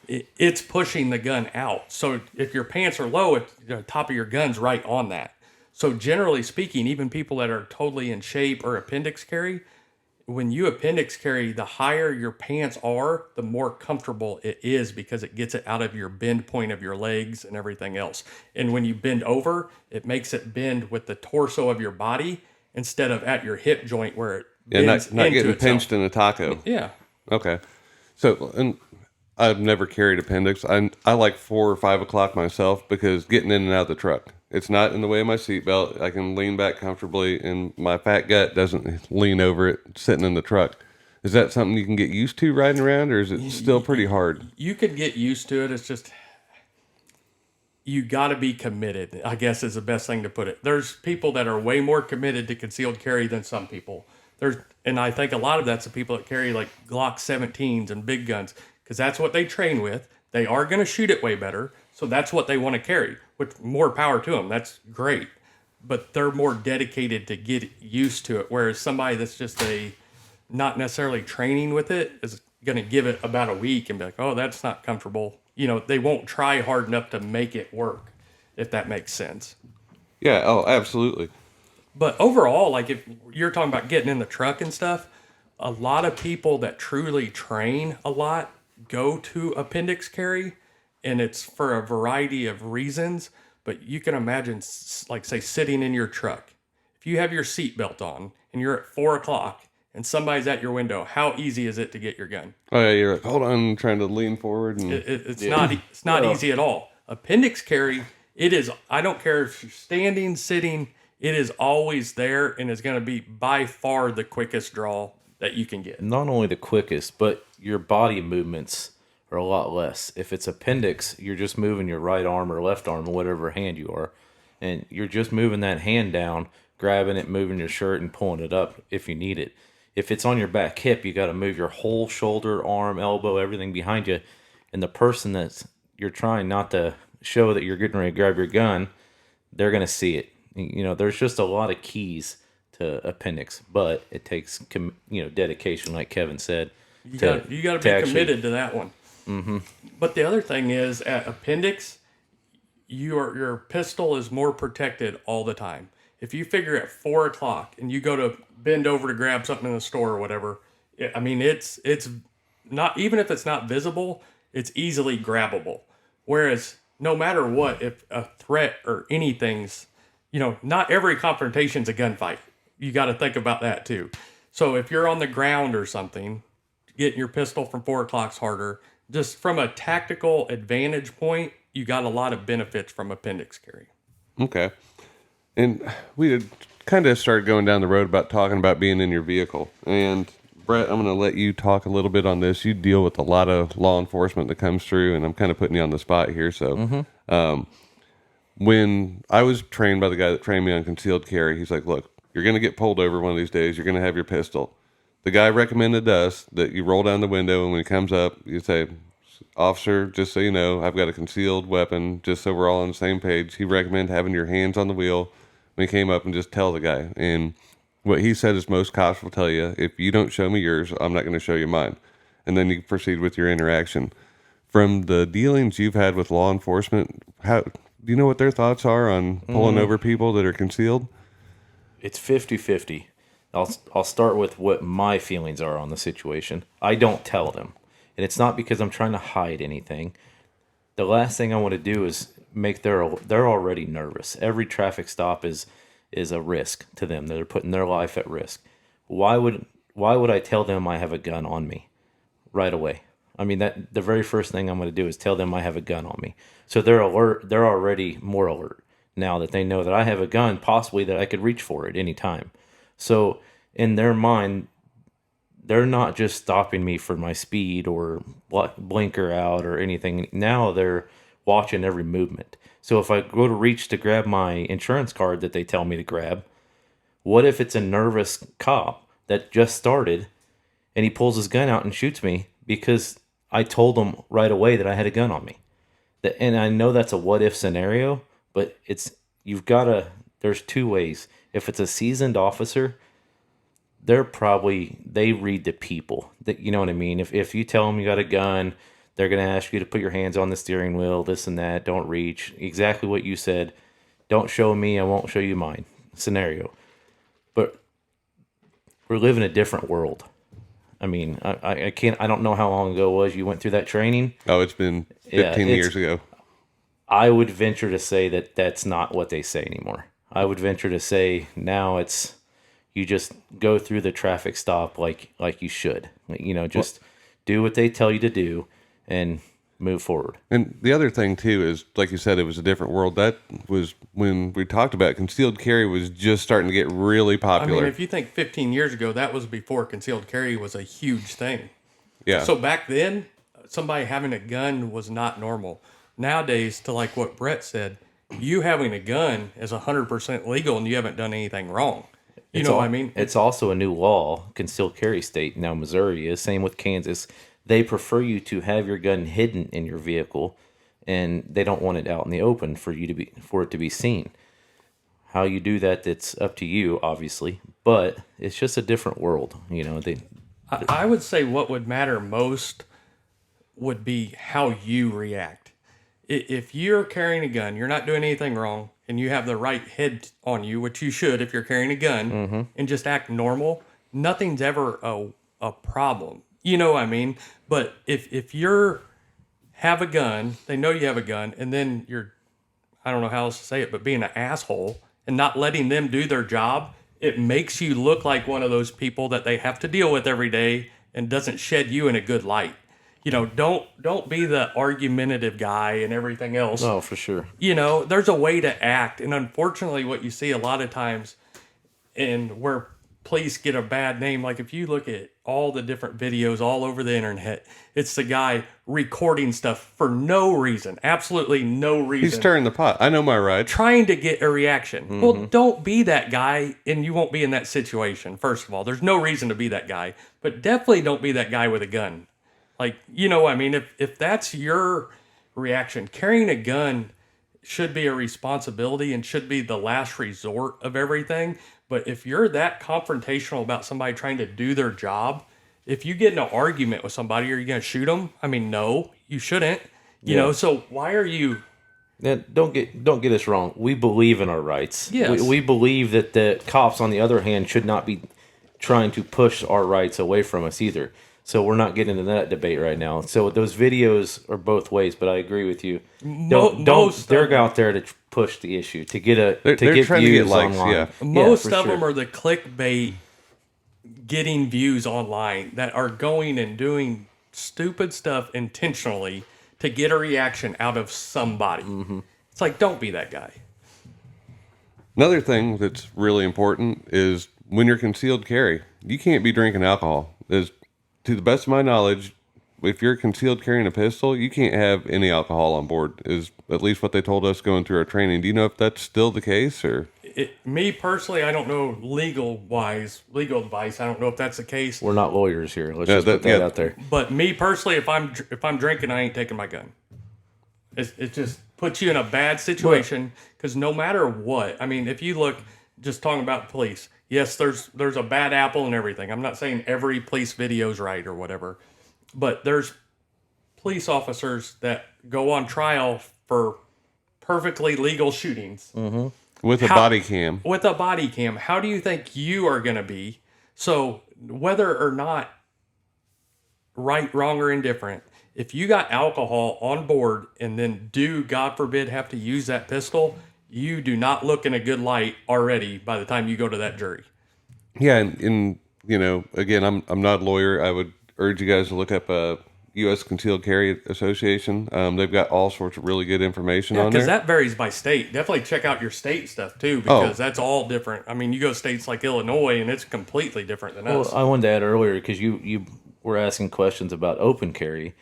do. It's pushing the gun out. So if your pants are low, the top of your gun's right on that. So generally speaking, even people that are totally in shape or appendix carry, when you appendix carry, the higher your pants are, the more comfortable it is because it gets it out of your bend point of your legs and everything else. And when you bend over, it makes it bend with the torso of your body instead of at your hip joint where it bends not into getting itself. pinched in a taco. Yeah. Okay. So, and I've never carried appendix. I like 4 or 5 o'clock myself because getting in and out of the truck. It's not in the way of my seatbelt. I can lean back comfortably, and my fat gut doesn't lean over it sitting in the truck. Is that something you can get used to riding around, or is it still pretty hard? You could get used to it. It's just, you got to be committed, I guess is the best thing to put it. There's people that are way more committed to concealed carry than some people. And I think a lot of that's the people that carry like Glock 17s and big guns, because that's what they train with. They are going to shoot it way better, so that's what they want to carry, which more power to them. That's great. But they're more dedicated to get used to it, whereas somebody that's just not necessarily training with it is going to give it about a week and be like, oh, that's not comfortable. They won't try hard enough to make it work, if that makes sense. Yeah, oh, absolutely. But overall, like if you're talking about getting in the truck and stuff, a lot of people that truly train a lot go to appendix carry, and it's for a variety of reasons. But you can imagine, like, say, sitting in your truck. If you have your seatbelt on and you're at 4 o'clock and somebody's at your window, how easy is it to get your gun? Oh yeah, you're like, hold on, I'm trying to lean forward, and It's not easy at all. Appendix carry, it is. I don't care if you're standing, sitting. It is always there, and is going to be by far the quickest draw that you can get. Not only the quickest, but your body movements are a lot less. If it's appendix, you're just moving your right arm or left arm, or whatever hand you are, and you're just moving that hand down, grabbing it, moving your shirt, and pulling it up if you need it. If it's on your back hip, you got to move your whole shoulder, arm, elbow, everything behind you. And the person you're trying not to show that you're getting ready to grab your gun, they're going to see it. There's just a lot of keys to appendix, but it takes dedication, like Kevin said. You got to be committed to that one. Mm-hmm. But the other thing is, at appendix, your pistol is more protected all the time. If you figure at 4 o'clock and you go to bend over to grab something in the store or whatever, it's not, even if it's not visible, it's easily grabbable. Whereas no matter what, if a threat or anything's, not every confrontation's a gunfight. You got to think about that too. So if you're on the ground or something, getting your pistol from 4 o'clock's harder. Just from a tactical advantage point, you got a lot of benefits from appendix carry. Okay. And we had kind of started going down the road about talking about being in your vehicle. And Brett, I'm going to let you talk a little bit on this. You deal with a lot of law enforcement that comes through, and I'm kind of putting you on the spot here. So when I was trained by the guy that trained me on concealed carry, he's like, look, you're going to get pulled over one of these days. You're going to have your pistol. The guy recommended us that you roll down the window, and when he comes up, you say, officer, just so you know, I've got a concealed weapon, just so we're all on the same page. He recommended having your hands on the wheel when he came up and just tell the guy. And what he said is most cops will tell you, if you don't show me yours, I'm not going to show you mine. And then you proceed with your interaction. From the dealings you've had with law enforcement, how do you know what their thoughts are on pulling over people that are concealed? It's 50-50. I'll start with what my feelings are on the situation. I don't tell them. And it's not because I'm trying to hide anything. The last thing I want to do is make they're already nervous. Every traffic stop is a risk to them. They're putting their life at risk. Why would I tell them I have a gun on me right away? I mean, that the very first thing I'm going to do is tell them I have a gun on me. So they're alert. They're already more alert now that they know that I have a gun, possibly that I could reach for at any time. So in their mind, they're not just stopping me for my speed or blinker out or anything. Now they're watching every movement. So if I go to reach to grab my insurance card that they tell me to grab, what if it's a nervous cop that just started and he pulls his gun out and shoots me because I told him right away that I had a gun on me? And I know that's a what if scenario, but there's two ways. If it's a seasoned officer, they read the people. That, you know what I mean? If you tell them you got a gun, they're going to ask you to put your hands on the steering wheel, this and that, don't reach. Exactly what you said. Don't show me, I won't show you mine scenario. But we're living a different world. I mean, I don't know how long ago it was you went through that training. Oh, it's been 15 years ago. I would venture to say that that's not what they say anymore. I would venture to say now it's, you just go through the traffic stop like you should. Just do what they tell you to do and move forward. And the other thing too is, like you said, it was a different world. That was when we talked about concealed carry was just starting to get really popular. I mean, if you think 15 years ago, that was before concealed carry was a huge thing. Yeah. So back then, somebody having a gun was not normal. Nowadays, to like what Brett said, you having a gun is 100% legal and you haven't done anything wrong. You know what I mean? It's also a new law, concealed carry state. Now Missouri is, same with Kansas. They prefer you to have your gun hidden in your vehicle, and they don't want it out in the open for it to be seen. How you do that, it's up to you, obviously, but it's just a different world. I would say what would matter most would be how you react. If you're carrying a gun, you're not doing anything wrong, and you have the right head on you, which you should if you're carrying a gun, and just act normal, nothing's ever a problem. You know what I mean? But if you're have a gun, they know you have a gun, and then you're, I don't know how else to say it, but being an asshole and not letting them do their job, it makes you look like one of those people that they have to deal with every day and doesn't shed you in a good light. Don't be the argumentative guy and everything else. Oh, for sure. There's a way to act. And unfortunately, what you see a lot of times and where police get a bad name, like if you look at all the different videos all over the internet, it's the guy recording stuff for no reason, absolutely no reason. He's stirring the pot. I know my rights. Trying to get a reaction. Well, don't be that guy and you won't be in that situation, first of all. There's no reason to be that guy. But definitely don't be that guy with a gun. Like, I mean, if that's your reaction. Carrying a gun should be a responsibility and should be the last resort of everything. But if you're that confrontational about somebody trying to do their job, if you get in an argument with somebody, are you going to shoot them? I mean, no, you shouldn't. You know, so why are you? Now, don't get us wrong. We believe in our rights. Yes. We believe that the cops, on the other hand, should not be trying to push our rights away from us either. So we're not getting into that debate right now. So those videos are both ways, but I agree with you. They're out there to push the issue to get They're get trying to views get likes, online. yeah. Most for of sure. them are the clickbait getting views online that are going and doing stupid stuff intentionally to get a reaction out of somebody. It's like, don't be that guy. Another thing that's really important is when you're concealed carry, you can't be drinking alcohol. As to the best of my knowledge, if you're concealed carrying a pistol, you can't have any alcohol on board. Is at least what they told us going through our training. Do you know if that's still the case, or? Me personally, I don't know legal advice. I don't know if that's the case. We're not lawyers here. Let's Yeah, just put that yeah. out there. But me personally, if I'm drinking, I ain't taking my gun. It just puts you in a bad situation because no matter what, I mean, if you look, just talking about police, yes, there's a bad apple and everything. I'm not saying every police video is right or whatever, but there's police officers that go on trial for perfectly legal shootings. With a body cam. With a body cam, how do you think you are going to be? So whether or not right, wrong, or indifferent, if you got alcohol on board and then do, God forbid, have to use that pistol, you do not look in a good light already by the time you go to that jury. Yeah, and you know, again, I'm not a lawyer. I would urge you guys to look up U.S. Concealed Carry Association. They've got all sorts of really good information on there. Because that varies by state. Definitely check out your state stuff too, because that's all different. I mean, you go states like Illinois, and it's completely different than us. Well, I wanted to add earlier because you were asking questions about open carry.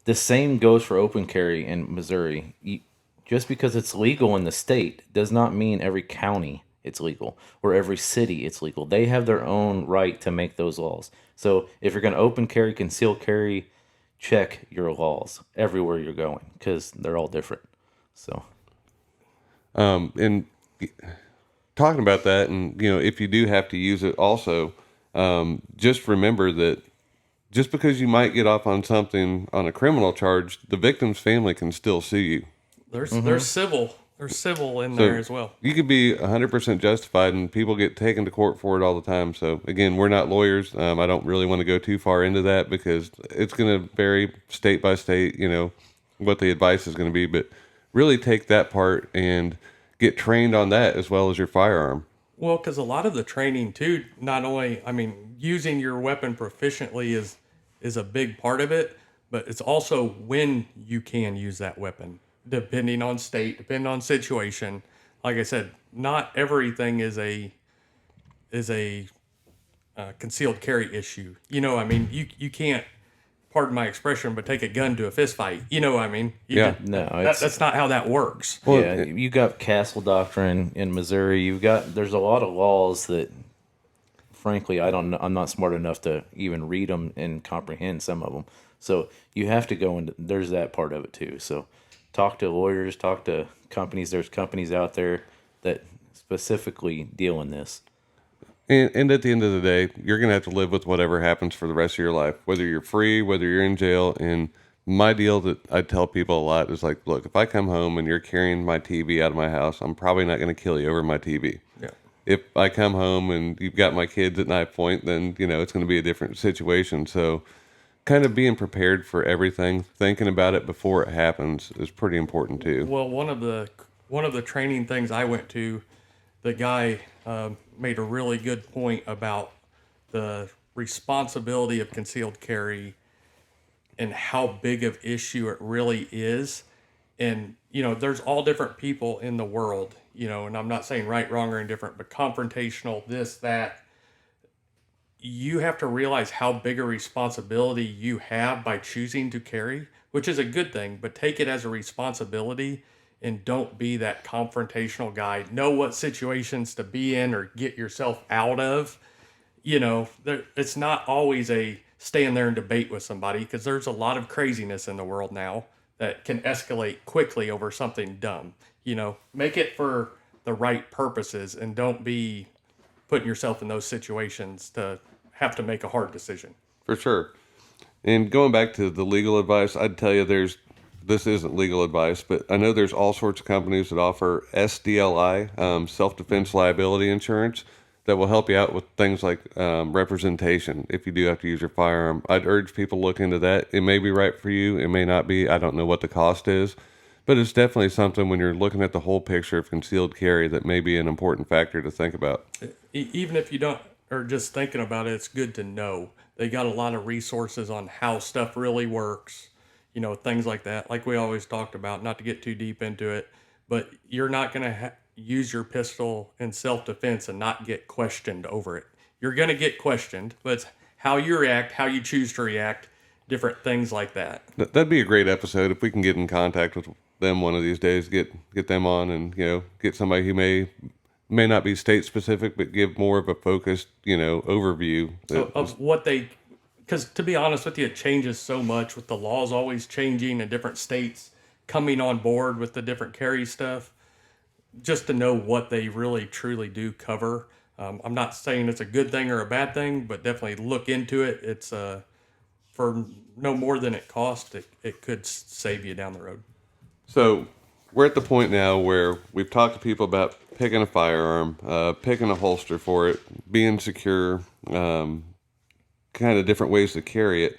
The same goes for open carry in Missouri. Just because it's legal in the state does not mean every county it's legal or every city it's legal. They have their own right to make those laws. So if you're going to open carry, conceal carry, check your laws everywhere you're going because they're all different. So, and talking about that, and you know, if you do have to use it, also, just remember that just because you might get off on something on a criminal charge, the victim's family can still sue you. There's civil in there as well. You could be 100% justified, and people get taken to court for it all the time. So again, we're not lawyers. I don't really want to go too far into that because it's going to vary state by state, you know, what the advice is going to be. But really take that part and get trained on that as well as your firearm. Well, because a lot of the training too, not only, I mean, using your weapon proficiently is a big part of it, but it's also when you can use that weapon, depending on state, depending on situation. Like I said, not everything is a concealed carry issue. You know, I mean, you can't, pardon my expression, but take a gun to a fist fight. You know what I mean? no, That's not how that works. yeah, you got Castle Doctrine in Missouri. There's a lot of laws that, frankly, I don't know. I'm not smart enough to even read them and comprehend some of them. So you have to go into. There's that part of it too. So talk to lawyers, talk to companies. There's companies out there that specifically deal in this. And at the end of the day, you're going to have to live with whatever happens for the rest of your life, whether you're free, whether you're in jail. And my deal that I tell people a lot is like, look, if I come home and you're carrying my TV out of my house, I'm probably not going to kill you over my TV. Yeah. If I come home and you've got my kids at knife point, then, you know, it's going to be a different situation. So kind of being prepared for everything, thinking about it before it happens is pretty important too. Well, one of the training things I went to, the guy made a really good point about the responsibility of concealed carry and how big of issue it really is. And, you know, there's all different people in the world, you know, and I'm not saying right, wrong, or indifferent, but confrontational, this, that. You have to realize how big a responsibility you have by choosing to carry, which is a good thing, but take it as a responsibility and don't be that confrontational guy. Know what situations to be in or get yourself out of. You know, it's not always a stand there and debate with somebody because there's a lot of craziness in the world now. that can escalate quickly over something dumb. Make it for the right purposes and don't be putting yourself in those situations to have to make a hard decision. For sure. And going back to the legal advice, I'd tell you this isn't legal advice, but I know there's all sorts of companies that offer SDLI, self-defense liability insurance, that will help you out with things like representation if you do have to use your firearm. I'd urge people to look into that. It may be right for you. It may not be. I don't know what the cost is. But it's definitely something when you're looking at the whole picture of concealed carry that may be an important factor to think about. Even if you don't, or just thinking about it, it's good to know. They got a lot of resources on how stuff really works, things like that. Like we always talked about, not to get too deep into it, but you're not going to use your pistol in self-defense and not get questioned over it. You're going to get questioned, but it's how you react, how you choose to react, different things like that. That'd be a great episode if we can get in contact with them one of these days, get them on, and get somebody who may not be state specific, but give more of a focused overview of what they, because to be honest with you, it changes so much with the laws always changing and different states coming on board with the different carry stuff. Just to know what they really truly do cover. I'm not saying it's a good thing or a bad thing, but definitely look into it. It's for no more than it costs. It could save you down the road. So we're at the point now where we've talked to people about picking a firearm, picking a holster for it, being secure, kind of different ways to carry it.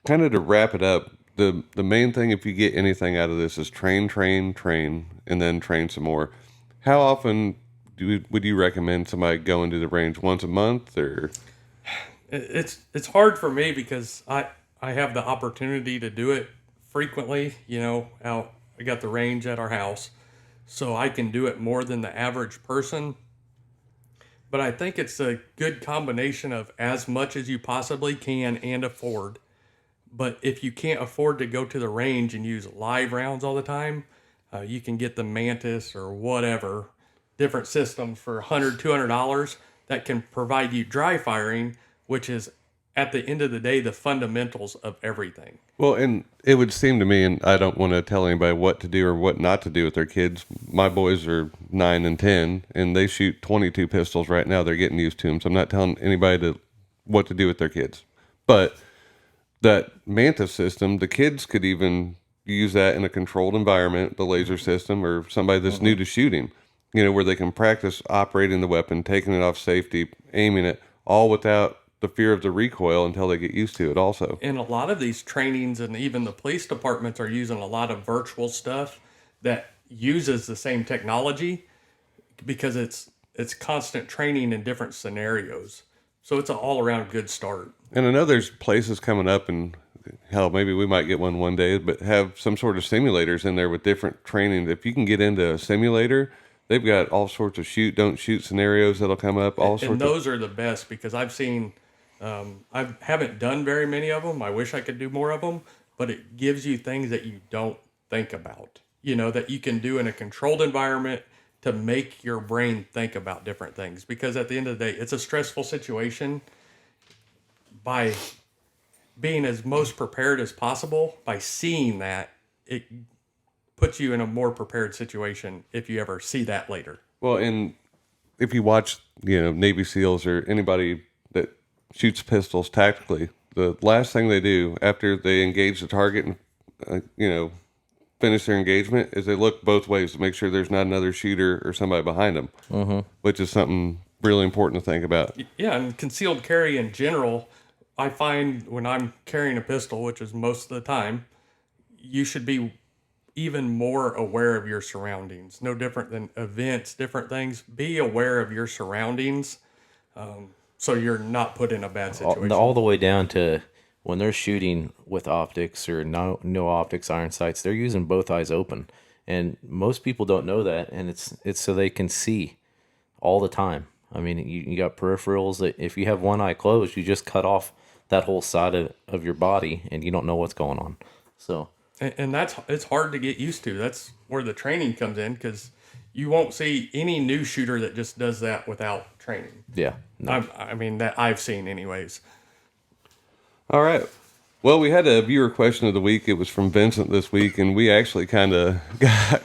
Kind of to wrap it up, the main thing, if you get anything out of this, is train, and then train some more. How often would you recommend somebody going to the range? Once a month, or? It's hard for me because I have the opportunity to do it frequently. I got the range at our house, so I can do it more than the average person. But I think it's a good combination of as much as you possibly can and afford. But if you can't afford to go to the range and use live rounds all the time, you can get the Mantis or whatever, different systems for $100, $200 that can provide you dry firing, which is, at the end of the day, the fundamentals of everything. Well, and it would seem to me, and I don't want to tell anybody what to do or what not to do with their kids. My boys are 9 and 10, and they shoot 22 pistols right now. They're getting used to them, so I'm not telling anybody what to do with their kids. But that Mantis system, the kids could even use that in a controlled environment, the laser system, or somebody that's new to shooting, where they can practice operating the weapon, taking it off safety, aiming it, all without the fear of the recoil until they get used to it also. And a lot of these trainings and even the police departments are using a lot of virtual stuff that uses the same technology because it's constant training in different scenarios. So it's an all-around good start. And I know there's places coming up, and hell, maybe we might get one day, but have some sort of simulators in there with different training. If you can get into a simulator, they've got all sorts of shoot, don't shoot scenarios that'll come up. And those are the best because I've seen, I haven't done very many of them. I wish I could do more of them, but it gives you things that you don't think about, that you can do in a controlled environment to make your brain think about different things. Because at the end of the day, it's a stressful situation. By being as most prepared as possible, by seeing that, it puts you in a more prepared situation if you ever see that later. Well, and if you watch, Navy SEALs or anybody that shoots pistols tactically, the last thing they do after they engage the target and, finish their engagement is they look both ways to make sure there's not another shooter or somebody behind them, which is something really important to think about. Yeah, and concealed carry in general, I find when I'm carrying a pistol, which is most of the time, you should be even more aware of your surroundings. No different than events, different things. Be aware of your surroundings so you're not put in a bad situation. All the way down to when they're shooting with optics or no optics iron sights, they're using both eyes open. And most people don't know that, and it's so they can see all the time. I mean, you got peripherals that if you have one eye closed, you just cut off that whole side of your body, and you don't know what's going on. So, and it's hard to get used to. That's where the training comes in, because you won't see any new shooter that just does that without training. Yeah, no. I mean that I've seen anyways. All right. Well, we had a viewer question of the week. It was from Vincent this week, and we actually kind of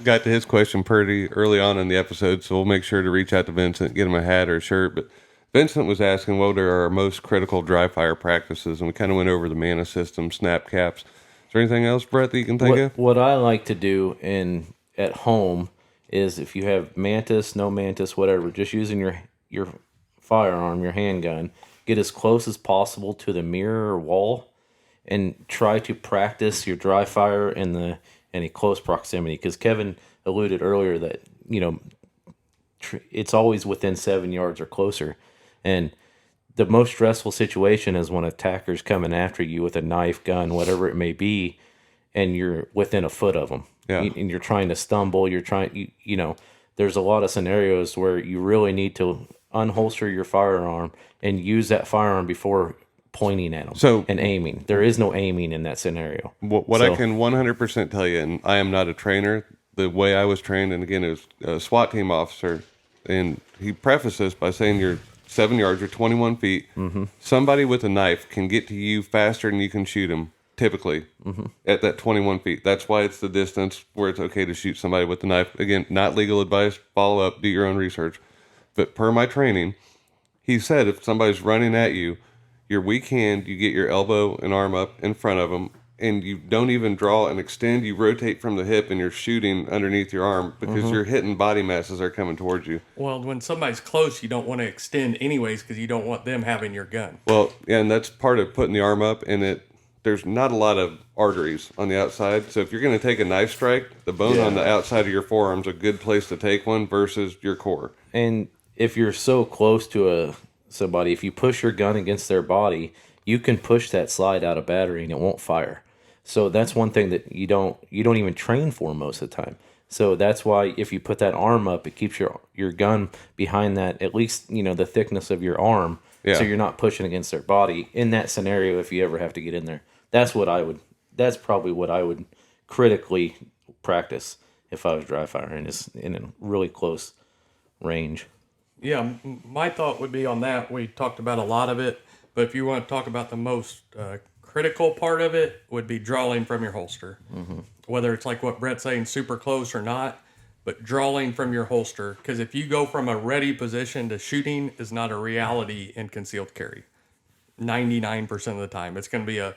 got to his question pretty early on in the episode, so we'll make sure to reach out to Vincent, get him a hat or a shirt. But Vincent was asking what are our most critical dry fire practices, and we kind of went over the mana system, snap caps. Is there anything else, Brett, that you can think of? What I like to do at home is if you have mantis, no mantis, whatever, just using your firearm, your handgun, get as close as possible to the mirror or wall, and try to practice your dry fire in a close proximity. Because Kevin alluded earlier that it's always within 7 yards or closer, and the most stressful situation is when attackers coming after you with a knife, gun, whatever it may be, and you're within a foot of them. Yeah. And you're trying to stumble. You're trying. There's a lot of scenarios where you really need to unholster your firearm and use that firearm before pointing at them and aiming. There is no aiming in that scenario. What I can 100% tell you, and I am not a trainer, the way I was trained, and again, it was a SWAT team officer, and he prefaced this by saying you're 7 yards or 21 feet. Mm-hmm. Somebody with a knife can get to you faster than you can shoot him, typically, at that 21 feet. That's why it's the distance where it's okay to shoot somebody with a knife. Again, not legal advice. Follow up, do your own research. But per my training, he said if somebody's running at you, your weak hand, you get your elbow and arm up in front of them, and you don't even draw and extend. You rotate from the hip, and you're shooting underneath your arm because you're hitting body masses that are coming towards you. Well, when somebody's close, you don't want to extend anyways because you don't want them having your gun. Well, yeah, and that's part of putting the arm up, and there's not a lot of arteries on the outside. So if you're going to take a knife strike, the bone on the outside of your forearm's a good place to take one versus your core. And if you're so close to somebody, if you push your gun against their body, you can push that slide out of battery and it won't fire. So that's one thing that you don't even train for most of the time. So that's why if you put that arm up, it keeps your gun behind that, at least, the thickness of your arm. Yeah. So you're not pushing against their body in that scenario if you ever have to get in there. That's probably what I would critically practice if I was dry firing, is in a really close range. Yeah, my thought would be on that. We talked about a lot of it, but if you want to talk about the most critical part of it, would be drawing from your holster. Mm-hmm. Whether it's like what Brett's saying, super close or not, but drawing from your holster. Because if you go from a ready position to shooting is not a reality in concealed carry. 99% of the time. It's going to be a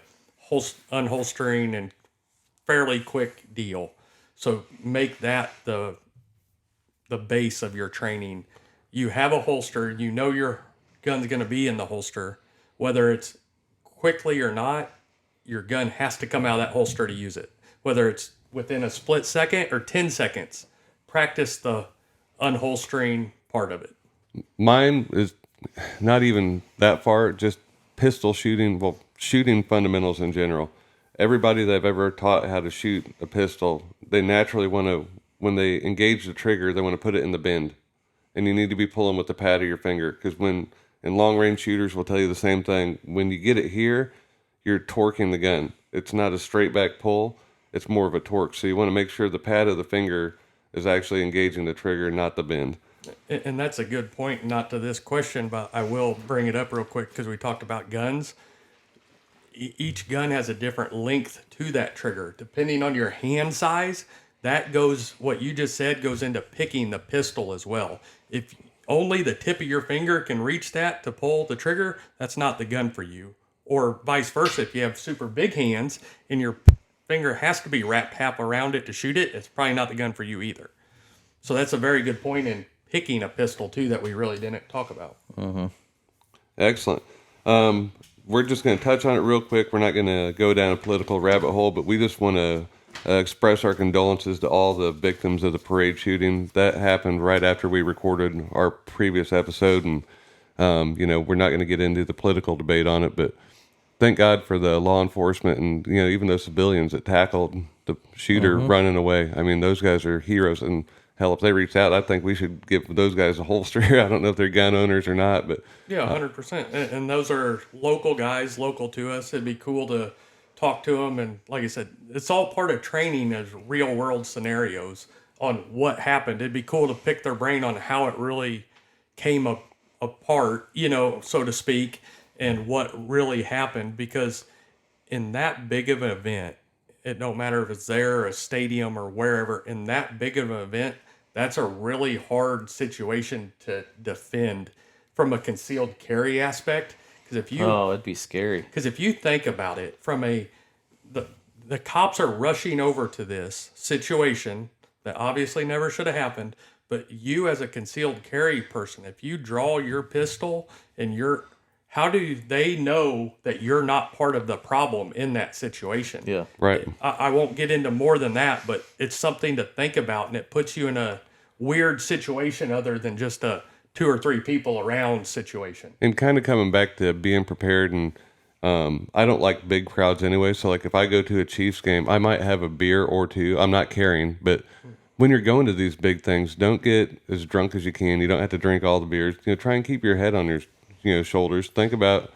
unholstering and fairly quick deal. So make that the base of your training. You have a holster, you know your gun's going to be in the holster, whether it's quickly or not, your gun has to come out of that holster to use it. Whether it's within a split second or 10 seconds, practice the unholstering part of it. Mine is not even that far, just pistol shooting, shooting fundamentals in general. Everybody that I've ever taught how to shoot a pistol, they naturally want to, when they engage the trigger, they want to put it in the bend. And you need to be pulling with the pad of your finger, because and long range shooters will tell you the same thing. When you get it here, you're torquing the gun. It's not a straight back pull. It's more of a torque. So you want to make sure the pad of the finger is actually engaging the trigger, not the bend. And that's a good point, not to this question, but I will bring it up real quick because we talked about guns. Each gun has a different length to that trigger. Depending on your hand size, that goes, what you just said, goes into picking the pistol as well. If only the tip of your finger can reach that to pull the trigger, that's not the gun for you. Or vice versa, if you have super big hands and your finger has to be wrapped half around it to shoot it, it's probably not the gun for you either. So that's a very good point in picking a pistol too that we really didn't talk about. Mm-hmm. Excellent. We're just going to touch on it real quick. We're not going to go down a political rabbit hole, but we just want to express our condolences to all the victims of the parade shooting. That happened right after we recorded our previous episode, and we're not going to get into the political debate on it, but thank God for the law enforcement and even those civilians that tackled the shooter running away. I mean, those guys are heroes, and hell, if they reach out, I think we should give those guys a holster. I don't know if they're gun owners or not, but yeah, 100%. And those are local guys, local to us. It'd be cool to talk to them. And like I said, it's all part of training as real world scenarios on what happened. It'd be cool to pick their brain on how it really came apart, so to speak, and what really happened. Because in that big of an event, it don't matter if it's there or a stadium or wherever, in that big of an event, that's a really hard situation to defend from a concealed carry aspect. Oh, it'd be scary. Because if you think about it, the cops are rushing over to this situation that obviously never should have happened. But you, as a concealed carry person, if you draw your pistol and how do they know that you're not part of the problem in that situation? Yeah. Right. I won't get into more than that, but it's something to think about, and it puts you in a weird situation other than just a 2 or 3 people around situation. And kind of coming back to being prepared, and I don't like big crowds anyway. So like if I go to a Chiefs game, I might have a beer or two. I'm not carrying, but when you're going to these big things, don't get as drunk as you can. You don't have to drink all the beers. Try and keep your head on your shoulders. Think about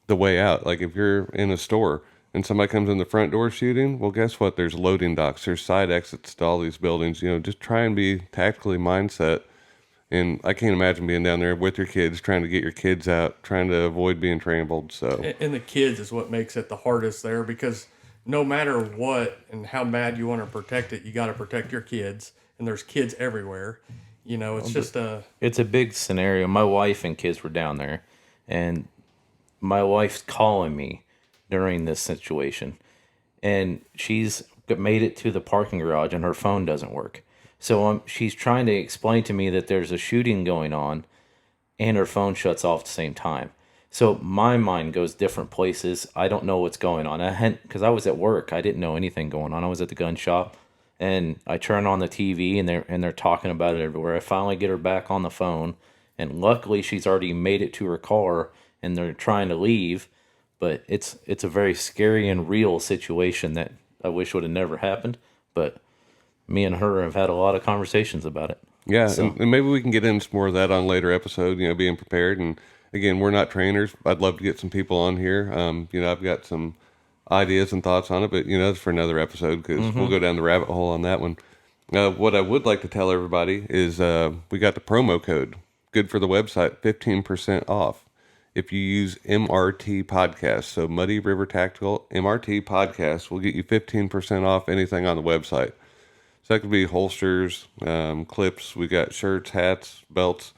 the way out. Like if you're in a store and somebody comes in the front door shooting, well, guess what? There's loading docks. There's side exits to all these buildings. Just try and be tactically mindset. And I can't imagine being down there with your kids, trying to get your kids out, trying to avoid being trampled. So, And the kids is what makes it the hardest there, because no matter what and how bad you want to protect it, you got to protect your kids. And there's kids everywhere. It's just It's a big scenario. My wife and kids were down there, and my wife's calling me during this situation, and she's made it to the parking garage and her phone doesn't work. So she's trying to explain to me that there's a shooting going on and her phone shuts off at the same time. So my mind goes different places. I don't know what's going on. Because I was at work. I didn't know anything going on. I was at the gun shop, and I turn on the TV and they're talking about it everywhere. I finally get her back on the phone, and luckily she's already made it to her car and they're trying to leave. But it's a very scary and real situation that I wish would have never happened. But me and her have had a lot of conversations about it. yeah, So- and maybe we can get into more of that on a later episode, being prepared. And again, we're not trainers. I'd love to get some people on here. I've got some ideas and thoughts on it, but, that's for another episode because we'll go down the rabbit hole on that one. What I would like to tell everybody is we got the promo code, good for the website, 15% off. If you use MRT Podcast, so Muddy River Tactical, MRT Podcast will get you 15% off anything on the website. So that could be holsters, clips. We got shirts, hats, belts,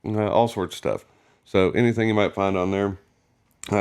all sorts of stuff. So anything you might find on there,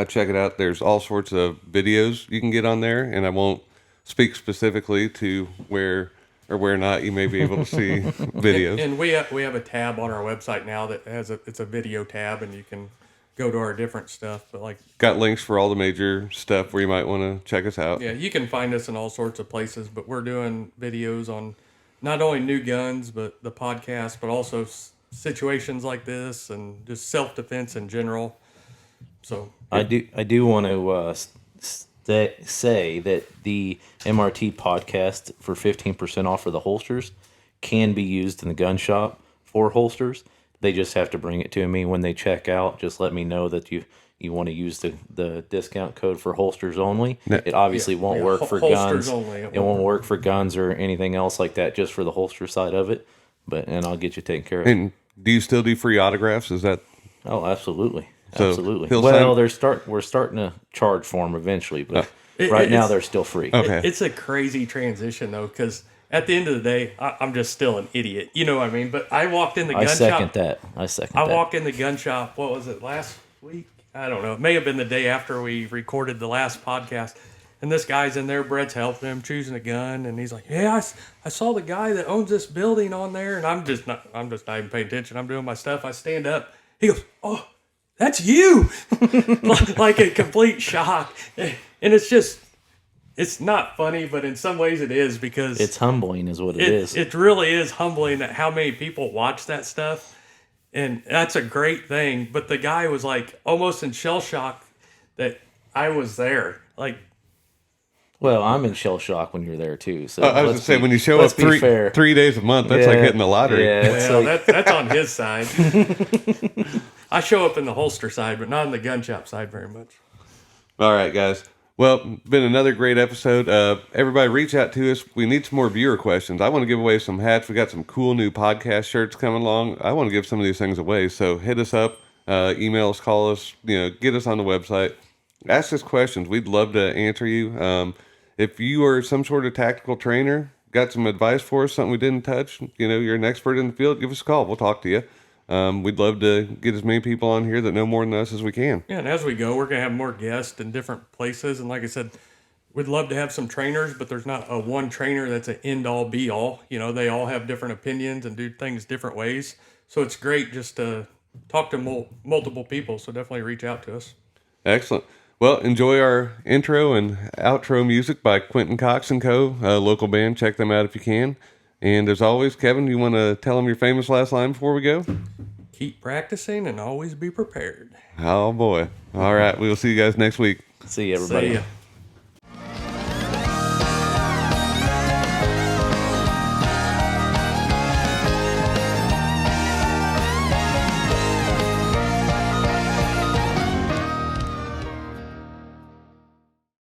check it out. There's all sorts of videos you can get on there, and I won't speak specifically to where or where not you may be able to see videos. And we have a tab on our website now that it's a video tab, and you can go to our different stuff. But like, Got links for all the major stuff where you might want to check us out. yeah, you can find us in all sorts of places. But we're doing videos on not only new guns, but the podcast, but also situations like this and just self-defense in general. So I do want to say that the MRT podcast for 15% off for the holsters can be used in the gun shop for holsters. They just have to bring it to me when they check out. Just let me know that you want to use the discount code for holsters only. It obviously won't work for holsters guns. only. It won't work for guns or anything else like that, just for the holster side of it. And I'll get you taken care of. And do you still do free autographs? Is that Oh, absolutely. So Absolutely. he'll Well, sign- we're starting to charge for them eventually, but It- right now it's- they're still free. okay? It's a crazy transition though, because at the end of the day, I'm just still an idiot. You know what I mean? But I walked in the I gun second shop. that. I second I that. walk in the gun shop. What was it, last week? I don't know. It may have been the day after we recorded the last podcast. And this guy's in there. Brett's helping him choosing a gun, and he's like, "Yeah, I saw the guy that owns this building on there." And I'm just not even paying attention. I'm doing my stuff. I stand up. He goes, "Oh, that's you!" Like a complete shock. And it's not funny, but in some ways it is, because It's humbling, is what it is. it really is humbling that how many people watch that stuff. And that's a great thing. But the guy was like almost in shell shock that I was there. Like, Well, I'm in shell shock when you're there too. So I was going to say, when you show up let's be fair. 3 days a month, that's like Yeah, hitting the lottery. Yeah, it's well, like- that's on his side. I show up in the holster side, but not in the gun shop side very much. All right, guys. Well, been another great episode. Everybody reach out to us. We need some more viewer questions. I want to give away some hats. We got some cool new podcast shirts coming along. I want to give some of these things away. So hit us up, email us, call us, get us on the website. Ask us questions. We'd love to answer you. If you are some sort of tactical trainer, got some advice for us, something we didn't touch, you're an expert in the field, give us a call. We'll talk to you. We'd love to get as many people on here that know more than us as we can. Yeah, and as we go, we're going to have more guests in different places. And like I said, we'd love to have some trainers, but there's not a one trainer that's an end-all, be-all. They all have different opinions and do things different ways. So it's great just to talk to multiple people. So definitely reach out to us. Excellent. Well, enjoy our intro and outro music by Quentin Cox & Co., a local band. Check them out if you can. And as always, Kevin, you want to tell them your famous last line before we go? Keep practicing and always be prepared. Oh, boy. All right. We will see you guys next week. See you, everybody. See ya.